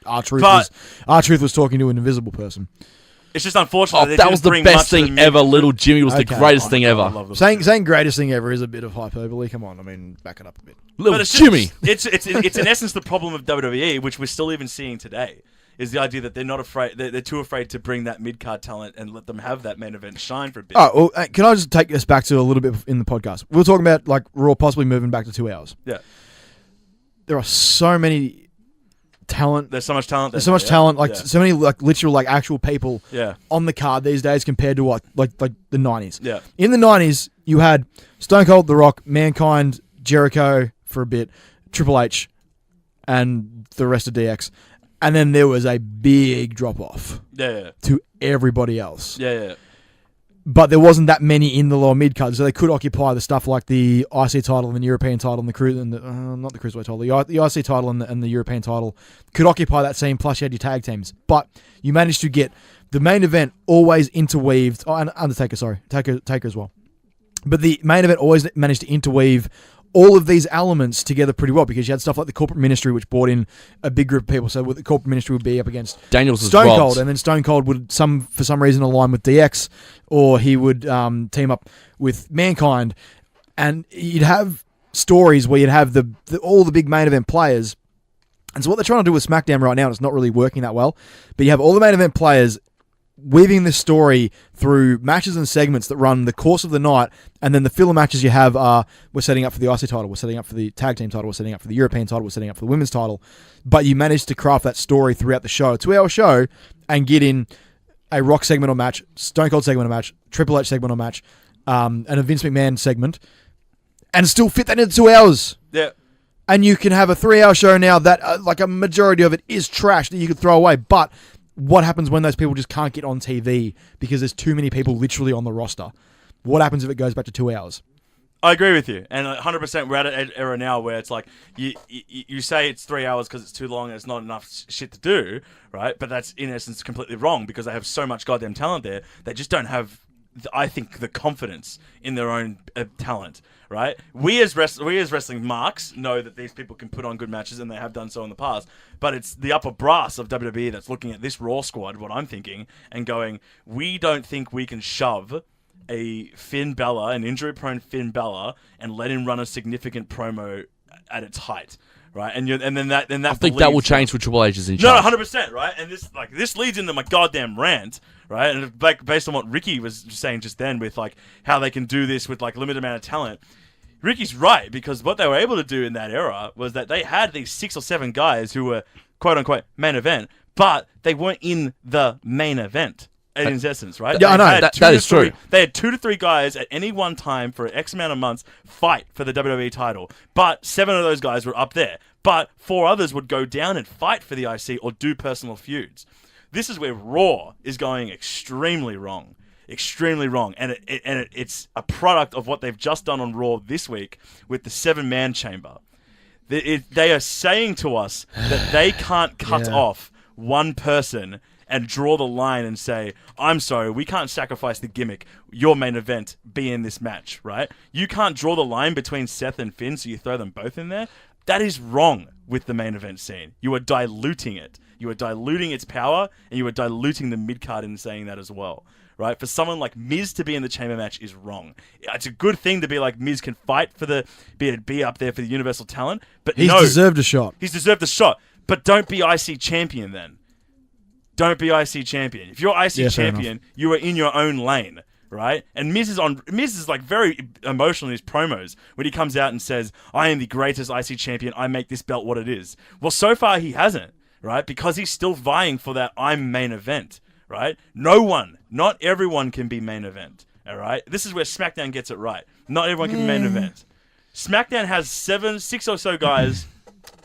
R-Truth But- was talking to an invisible person. It's just unfortunate. Oh, that was the best thing ever. Little Jimmy was the greatest thing ever. Saying greatest thing ever is a bit of hyperbole. Come on, I mean, back it up a bit. Little Jimmy. It's in essence the problem of WWE, which we're still even seeing today, is the idea that they're not afraid. They're too afraid to bring that mid card talent and let them have that main event shine for a bit. Oh, well, can I just take us back to a little bit in the podcast? We were talking about like Raw possibly moving back to 2 hours. Yeah, there are so many talent. There's so much talent. There's so much talent. Like so many like literal like actual people. Yeah. On the card these days compared to what like the 90s. Yeah. In the 90s, you had Stone Cold, The Rock, Mankind, Jericho for a bit, Triple H, and the rest of DX, and then there was a big drop off. Yeah. To everybody else. Yeah. But there wasn't that many in the lower mid card, so they could occupy the stuff like the IC title and the European title and the not the cruiserweight title, the IC title and the European title could occupy that scene. Plus, you had your tag teams, but you managed to get the main event always interweaved. Oh, and Undertaker, sorry, Taker as well. But the main event always managed to interweave all of these elements together pretty well because you had stuff like the corporate ministry, which brought in a big group of people. So the corporate ministry would be up against Stone Cold, and then Stone Cold would for some reason align with DX, or he would team up with Mankind, and you'd have stories where you'd have all the big main event players. And so what they're trying to do with SmackDown right now, and it's not really working that well, but you have all the main event players weaving this story through matches and segments that run the course of the night, and then the filler matches you have are, we're setting up for the IC title, we're setting up for the tag team title, we're setting up for the European title, we're setting up for the women's title, but you manage to craft that story throughout the show, a 2 hour show, and get in a Rock segment or match, Stone Cold segment or match, Triple H segment or match, and a Vince McMahon segment, and still fit that into 2 hours. Yeah. And you can have a 3 hour show now that, like a majority of it is trash that you could throw away, but what happens when those people just can't get on TV because there's too many people literally on the roster? What happens if it goes back to 2 hours? I agree with you, and 100% we're at an era now where it's like you say it's 3 hours because it's too long and it's not enough shit to do, right? But that's in essence completely wrong because they have so much goddamn talent there. They just don't have, I think, the confidence in their own talent, right? We as wrestling marks know that these people can put on good matches, and they have done so in the past. But it's the upper brass of WWE that's looking at this Raw squad, what I'm thinking, and going, we don't think we can shove a Finn Balor, an injury-prone Finn Balor, and let him run a significant promo at its height. Right, and then that. I think that will change with Triple H's in charge. No, 100%. Right, and this leads into my goddamn rant. Right, and based on what Ricki was saying just then, with like how they can do this with like limited amount of talent. Ricky's right, because what they were able to do in that era was that they had these 6 or 7 guys who were quote unquote main event, but they weren't in the main event. In essence, right? Yeah, I know. That is true. They had 2 to 3 guys at any one time for X amount of months fight for the WWE title. But 7 of those guys were up there. But 4 others would go down and fight for the IC or do personal feuds. This is where Raw is going extremely wrong. Extremely wrong. And it's a product of what they've just done on Raw this week with the 7-man chamber. They are saying to us that they can't cut off one person and draw the line and say, I'm sorry, we can't sacrifice the gimmick. Your main event be in this match, right? You can't draw the line between Seth and Finn, so you throw them both in there. That is wrong with the main event scene. You are diluting it. You are diluting its power, and you are diluting the mid-card in saying that as well, right? For someone like Miz to be in the chamber match is wrong. It's a good thing to be like Miz can fight for be up there for the Universal talent, but he's deserved a shot. He's deserved a shot, but don't be IC champion then. Don't be IC champion. If you're IC champion, you are in your own lane, right? And Miz is like very emotional in his promos when he comes out and says, I am the greatest IC champion. I make this belt what it is. Well, so far he hasn't, right? Because he's still vying for that I'm main event, right? Not everyone can be main event, all right? This is where SmackDown gets it right. Not everyone can be main event. SmackDown has 6 or so guys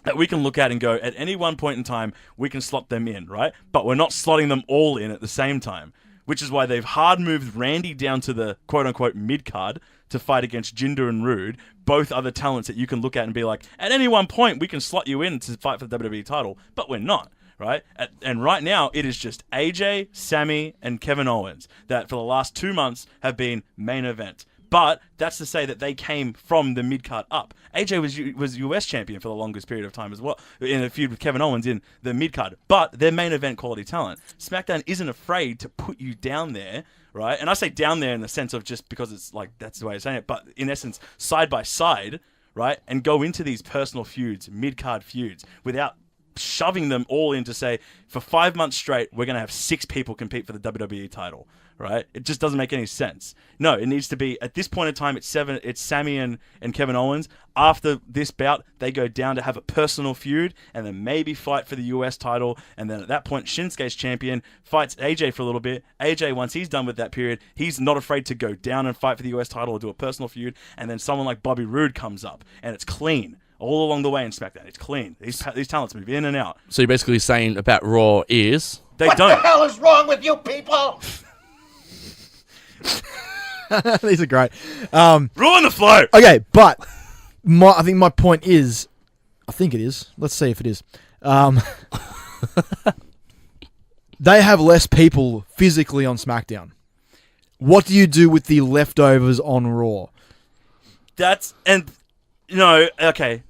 that we can look at and go, at any one point in time, we can slot them in, right? But we're not slotting them all in at the same time, which is why they've hard moved Randy down to the quote-unquote mid-card to fight against Jinder and Rude, both other talents that you can look at and be like, at any one point, we can slot you in to fight for the WWE title, but we're not, right? And right now, it is just AJ, Sammy, and Kevin Owens that for the last 2 months have been main event. But that's to say that they came from the mid-card up. AJ was US champion for the longest period of time as well, in a feud with Kevin Owens in the mid-card. But they're main event quality talent. SmackDown isn't afraid to put you down there, right? And I say down there in the sense of just because it's like, that's the way I'm saying it, but in essence, side by side, right? And go into these personal feuds, mid-card feuds, without shoving them all in to say, for 5 months straight, we're going to have 6 people compete for the WWE title, right? It just doesn't make any sense. No, it needs to be, at this point in time, it's Sami and Kevin Owens. After this bout, they go down to have a personal feud and then maybe fight for the US title. And then at that point, Shinsuke's champion, fights AJ for a little bit. AJ, once he's done with that period, he's not afraid to go down and fight for the US title or do a personal feud. And then someone like Bobby Roode comes up and it's clean. All along the way in SmackDown, it's clean. These talents move in and out. So you're basically saying about Raw is... They What don't. the hell is wrong with you people? These are great. Ruin the flow! Okay, but I think my point is, I think it is. Let's see if it is. They have less people physically on SmackDown. What do you do with the leftovers on Raw? Okay.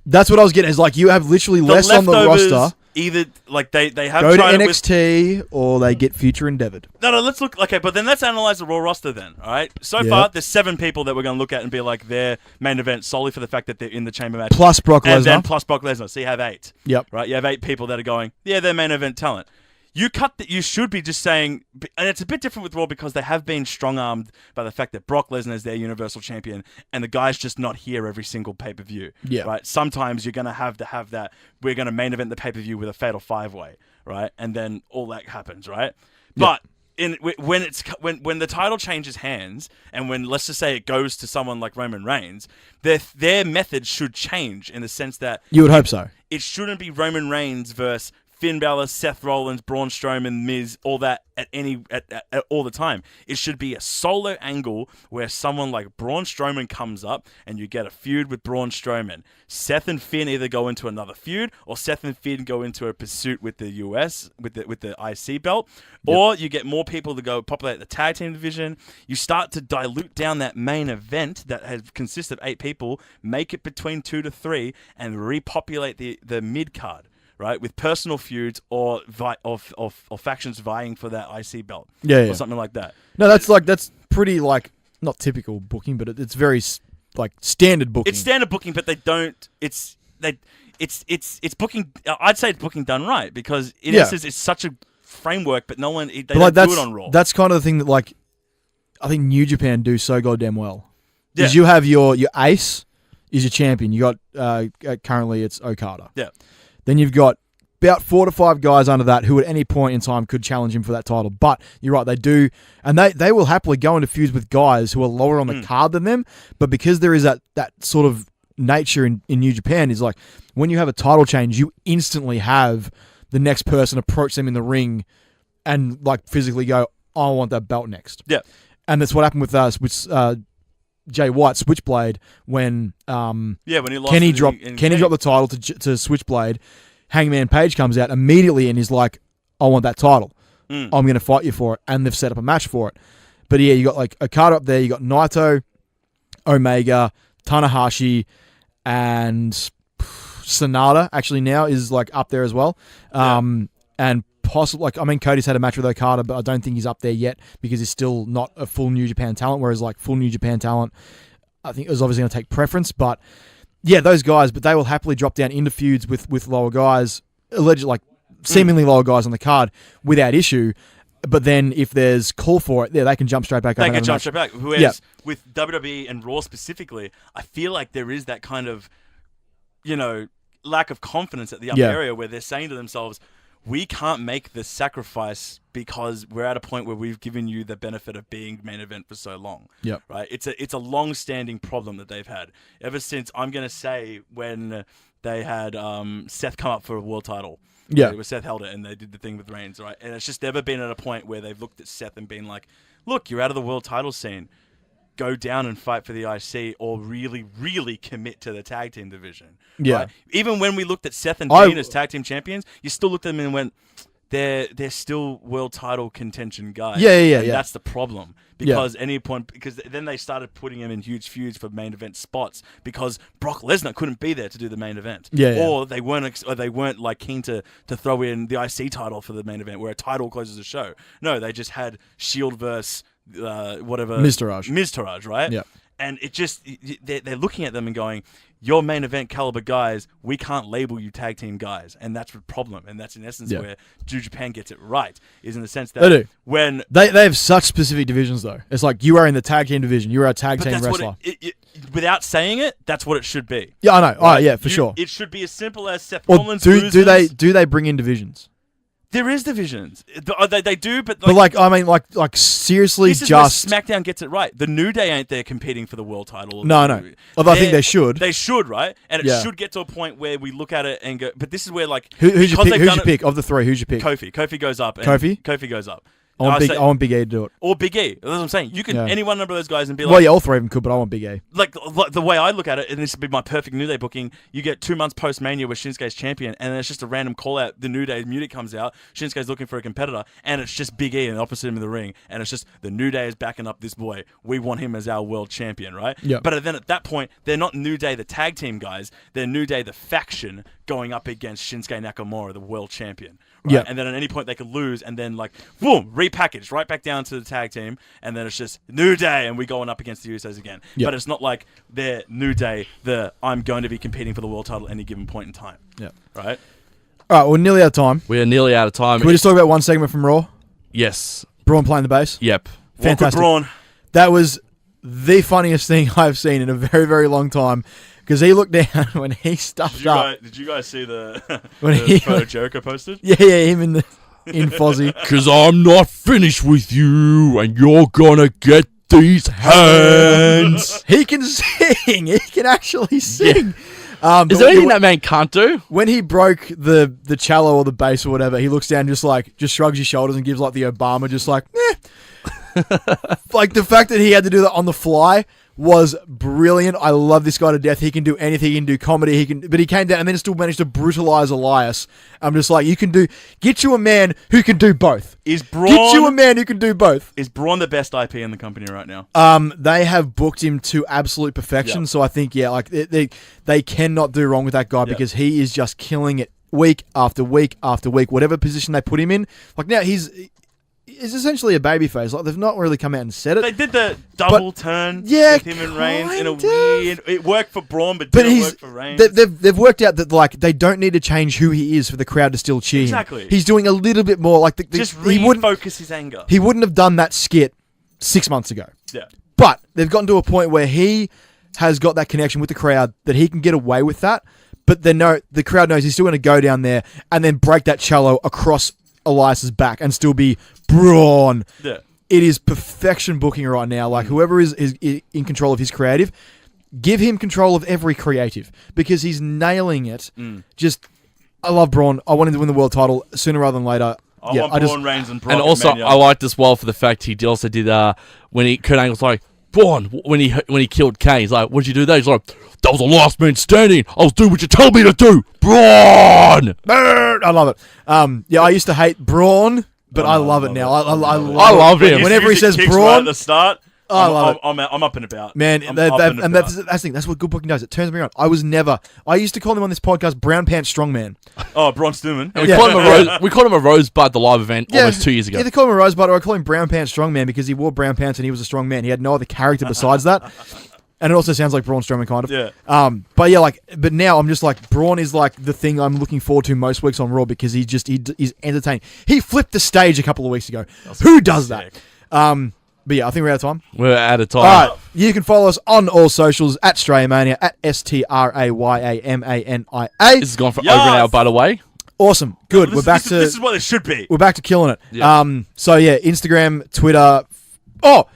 That's what I was getting. Is like you have literally less on the roster. Either like they have Go to tried NXT or they get future endeavored. No, let's look. Okay, but then let's analyze the Raw roster then. All right. So far, there's 7 people that we're going to look at and be like their main event solely for the fact that they're in the chamber match. Plus Brock Lesnar. And then plus Brock Lesnar. So you have 8. Yep. Right. You have 8 people that are going. Yeah, they're main event talent. You cut that. You should be just saying, and it's a bit different with Raw because they have been strong-armed by the fact that Brock Lesnar is their Universal Champion, and the guy's just not here every single pay-per-view. Yeah. Right. Sometimes you're going to have that. We're going to main event the pay-per-view with a fatal 5-way, right? And then all that happens, right? But when the title changes hands, and when let's just say it goes to someone like Roman Reigns, their method should change in the sense that You would hope so. it shouldn't be Roman Reigns versus Finn Balor, Seth Rollins, Braun Strowman, Miz, all that at all the time. It should be a solo angle where someone like Braun Strowman comes up and you get a feud with Braun Strowman. Seth and Finn either go into another feud or Seth and Finn go into a pursuit with the US with the IC belt, or you get more people to go populate the tag team division. You start to dilute down that main event that consists of 8 people, make it between 2 to 3, and repopulate the mid card. Right, with personal feuds or factions vying for that IC belt, or something like that. No, that's pretty like not typical booking, but it's very like standard booking. It's standard booking, but they don't. It's booking. I'd say it's booking done right because in essence it's such a framework, but no one they don't do it on Raw. That's kind of the thing that like I think New Japan do so goddamn well. Yeah. Is you have your ace is your champion. You got currently it's Okada. Yeah. Then you've got about 4 to 5 guys under that who at any point in time could challenge him for that title. But you're right, they do. And they will happily go into feuds with guys who are lower on the card than them. But because there is that sort of nature in New Japan is like when you have a title change, you instantly have the next person approach them in the ring and like physically go, I want that belt next. Yeah. And that's what happened with Jay White, Switchblade, when when he lost Kenny dropped the title to Switchblade. Hangman Page comes out immediately and is like, I want that title. I'm going to fight you for it. And they've set up a match for it. But yeah, you got like Okada up there. You got Naito, Omega, Tanahashi, and Sonata actually now is like up there as well. And possibly, like, I mean, Cody's had a match with Okada, but I don't think he's up there yet because he's still not a full New Japan talent. Whereas like full New Japan talent, I think it was obviously going to take preference, but yeah, those guys, but they will happily drop down into feuds with lower guys, seemingly lower guys on the card without issue. But then if there's call for it, they can jump straight back up. They can jump straight back. Whereas with WWE and Raw specifically, I feel like there is that kind of, lack of confidence at the upper area where they're saying to themselves, we can't make the sacrifice because we're at a point where we've given you the benefit of being main event for so long. Yep. Right? It's a long-standing problem that they've had ever since, I'm going to say, when they had Seth come up for a world title. Yeah. Where Seth held it and they did the thing with Reigns, right? And it's just never been at a point where they've looked at Seth and been like, look, you're out of the world title scene. Go down and fight for the IC or really, really commit to the tag team division. Yeah. Right? Even when we looked at Seth and Dean as tag team champions, you still looked at them and went, they're still world title contention guys. Yeah. And that's the problem. Because then they started putting him in huge feuds for main event spots because Brock Lesnar couldn't be there to do the main event. Or they weren't like keen to throw in the IC title for the main event where a title closes the show. No, they just had Shield versus whatever Miz Taraj, right? Yeah. And it just they're looking at them and going, "You're main event caliber guys. We can't label you tag team guys," and that's the problem. And that's in essence where New Japan gets it right, is in the sense that they do. When they have such specific divisions though. It's like you are in the tag team division. You are a tag team wrestler. Without saying it, that's what it should be. Yeah, I know. Right? For sure. It should be as simple as Seth Or Rollins do they bring in divisions? There is divisions. They do, but seriously, this is where SmackDown gets it right. The New Day ain't there competing for the world title. No. Although I think they should. They should, right? And it should get to a point where we look at it and go, but this is where like who's your pick of the three? Who's your pick? Kofi. Kofi goes up. Kofi goes up. I want Big A to do it. Or Big E. That's what I'm saying. You can any one number of those guys and be like... Well, yeah, all three of them could, but I want Big A. Like the way I look at it, and this would be my perfect New Day booking, you get 2 months post-Mania where Shinsuke's champion, and then it's just a random call-out. The New Day music comes out, Shinsuke's looking for a competitor, and it's just Big E and opposite him in the ring, and it's just the New Day is backing up this boy. We want him as our world champion, right? Yeah. But then at that point, they're not New Day the tag team guys, they're New Day the faction going up against Shinsuke Nakamura, the world champion. Right? Yeah. And then at any point they could lose, and then like boom, repackaged right back down to the tag team, and then it's just New Day, and we going up against the Usos again. Yep. But it's not like they're New Day. I'm going to be competing for the world title at any given point in time. Yeah. Right. All right, we're nearly out of time. We are nearly out of time. Can we just talk about one segment from Raw? Yes. Braun playing the bass. Yep. Fantastic. Braun. That was the funniest thing I've seen in a very, very long time. Because he looked down when he stuffed up. Did you guys see the When photo Joker posted? Yeah, him in Fozzie. Because I'm not finished with you, and you're gonna get these hands. He can sing. He can actually sing. Is there anything that man can't do? When he broke the cello or the bass or whatever, he looks down just shrugs his shoulders and gives like the Obama just like, eh. Like the fact that he had to do that on the fly was brilliant. I love this guy to death. He can do anything. He can do comedy. But he came down and then still managed to brutalize Elias. I'm just like, get you a man who can do both. Get you a man who can do both. Is Braun the best IP in the company right now? They have booked him to absolute perfection. Yep. So I think, they cannot do wrong with that guy because he is just killing it week after week after week. Whatever position they put him in. Like now he's essentially a babyface. Like they've not really come out and said it. They did the double turn with him and Reigns in a weird... It worked for Braun, but didn't work for Reigns. They've worked out that like they don't need to change who he is for the crowd to still cheer him. Exactly. He's doing a little bit more like just refocus his anger. He wouldn't have done that skit 6 months ago. Yeah. But they've gotten to a point where he has got that connection with the crowd that he can get away with that. But the crowd knows he's still going to go down there and then break that cello across Elias's back and still be Braun. Yeah. It is perfection booking right now. Like whoever is in control of his creative, give him control of every creative because he's nailing it. I love Braun. I want him to win the world title sooner rather than later. I want Braun, Reigns, and Brock. And also, I liked as well for the fact he also did when Kurt Angle's like, Braun, when he killed Kane, he's like, what'd you do there? He's like, that was the last man standing. I was doing what you told me to do. Braun! I love it. I used to hate Braun, but I love it now. I love him. Whenever he says Braun Braun, at the start, I love it. I'm up and about. Man, that's the thing. That's what good booking does. It turns me on. I used to call him on this podcast Brown Pants Strongman. Oh, Braun Strowman. And we called him a Rosebud, the live event, almost 2 years ago. Either call him a Rosebud or I call him Brown Pants Strongman because he wore brown pants and he was a strong man. He had no other character besides that. And it also sounds like Braun Strowman, kind of. Yeah. But now I'm just like, Braun is like the thing I'm looking forward to most weeks on Raw because he's entertaining. He flipped the stage a couple of weeks ago. Who does that? But yeah, I think we're out of time. We're out of time. All right. You can follow us on all socials at Strayamania, at STRAYAMANIA. This has gone for over an hour, by the way. Awesome. Good. This is what it should be. We're back to killing it. Yeah. Instagram, Twitter. Oh,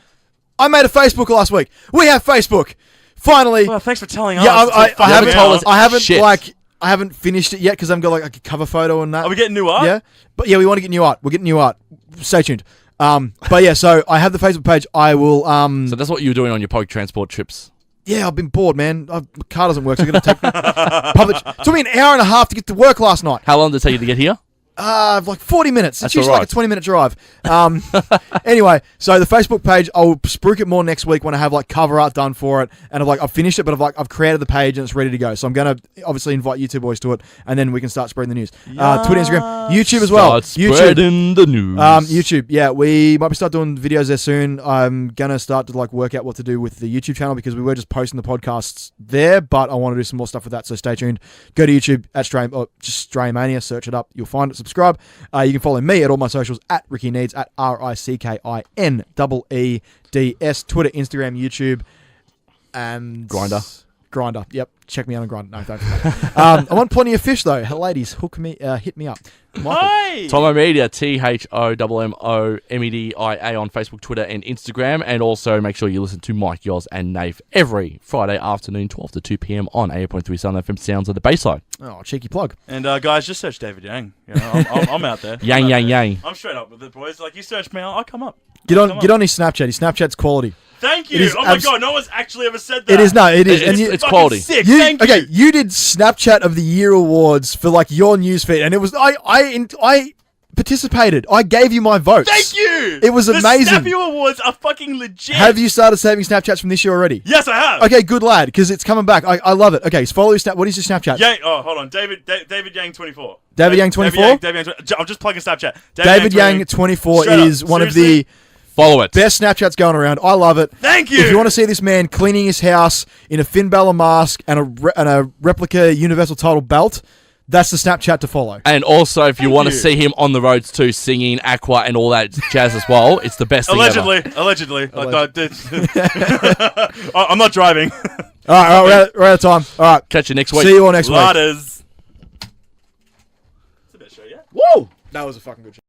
I made a Facebook last week. We have Facebook. Finally. Well, thanks for telling us. Yeah, I haven't finished it yet because I've got like a cover photo and that. Are we getting new art? Yeah. But yeah, we want to get new art. We're getting new art. Stay tuned. So I have the Facebook page. I will. So that's what you were doing on your public transport trips. Yeah, I've been bored, man. My car doesn't work, so I'm going to take public. It took me an hour and a half to get to work last night. How long did it take you to get here? Like 40 minutes. It's That's usually all like a right. 20-minute drive. Anyway, so the Facebook page, I'll spruik it more next week when I have like cover art done for it, and I've finished it, but I've created the page and it's ready to go. So I'm gonna obviously invite you two boys to it, and then we can start spreading the news. Twitter, Instagram, YouTube as well. Start spreading the news. YouTube, yeah, we might start doing videos there soon. I'm gonna start to like work out what to do with the YouTube channel because we were just posting the podcasts there, but I want to do some more stuff with that. So stay tuned. Go to YouTube at just Australian search it up. You'll find it. Subscribe. You can follow me at all my socials at Ricki Needs at RICKINEEDS. Twitter, Instagram, YouTube, and Grinder. Yep, check me out on Grinder. No, don't. I want plenty of fish though. Ladies, hit me up. Hi. Tomo Media, THOMMOMEDIA on Facebook, Twitter, and Instagram. And also make sure you listen to Mike, Yoz, and Nath every Friday afternoon, 12 to 2 p.m. on 8.3 Southern FM Sounds of the Bayside. Oh, cheeky plug. And guys, just search David Yang. You know, I'm out there. Yang, yang, yang. I'm straight up with it, boys. Like, you search me, I'll come up. Get on his Snapchat. His Snapchat's quality. Thank It you. is Oh my god, no one's actually ever said that. It is and It's quality. Sick. you, Thank okay, you. you did Snapchat of the Year awards for like your newsfeed, and it was I participated. I gave you my votes. Thank you. It was amazing. The Snappy Awards are fucking legit. Have you started saving Snapchats from this year already? Yes, I have. Okay, good lad, because it's coming back. I love it. Okay, so follow your Snap. What is your Snapchat? Yang. Oh, hold on. David Yang 24. David Yang 24? David Yang. I'm just plugging Snapchat. David Yang 24 Straight up. is one of Seriously? the Follow it. best Snapchats going around. I love it. Thank you. If you want to see this man cleaning his house in a Finn Balor mask and a replica Universal title belt, that's the Snapchat to follow. And also, if you want to you. see him on the roads too, singing Aqua and all that jazz as well, it's the best thing ever. Allegedly. I'm not driving. All right, we're out of time. All right, Catch you next week. see you all next week. Ladders. That's a bit show, yeah? Whoa! That was a fucking good show.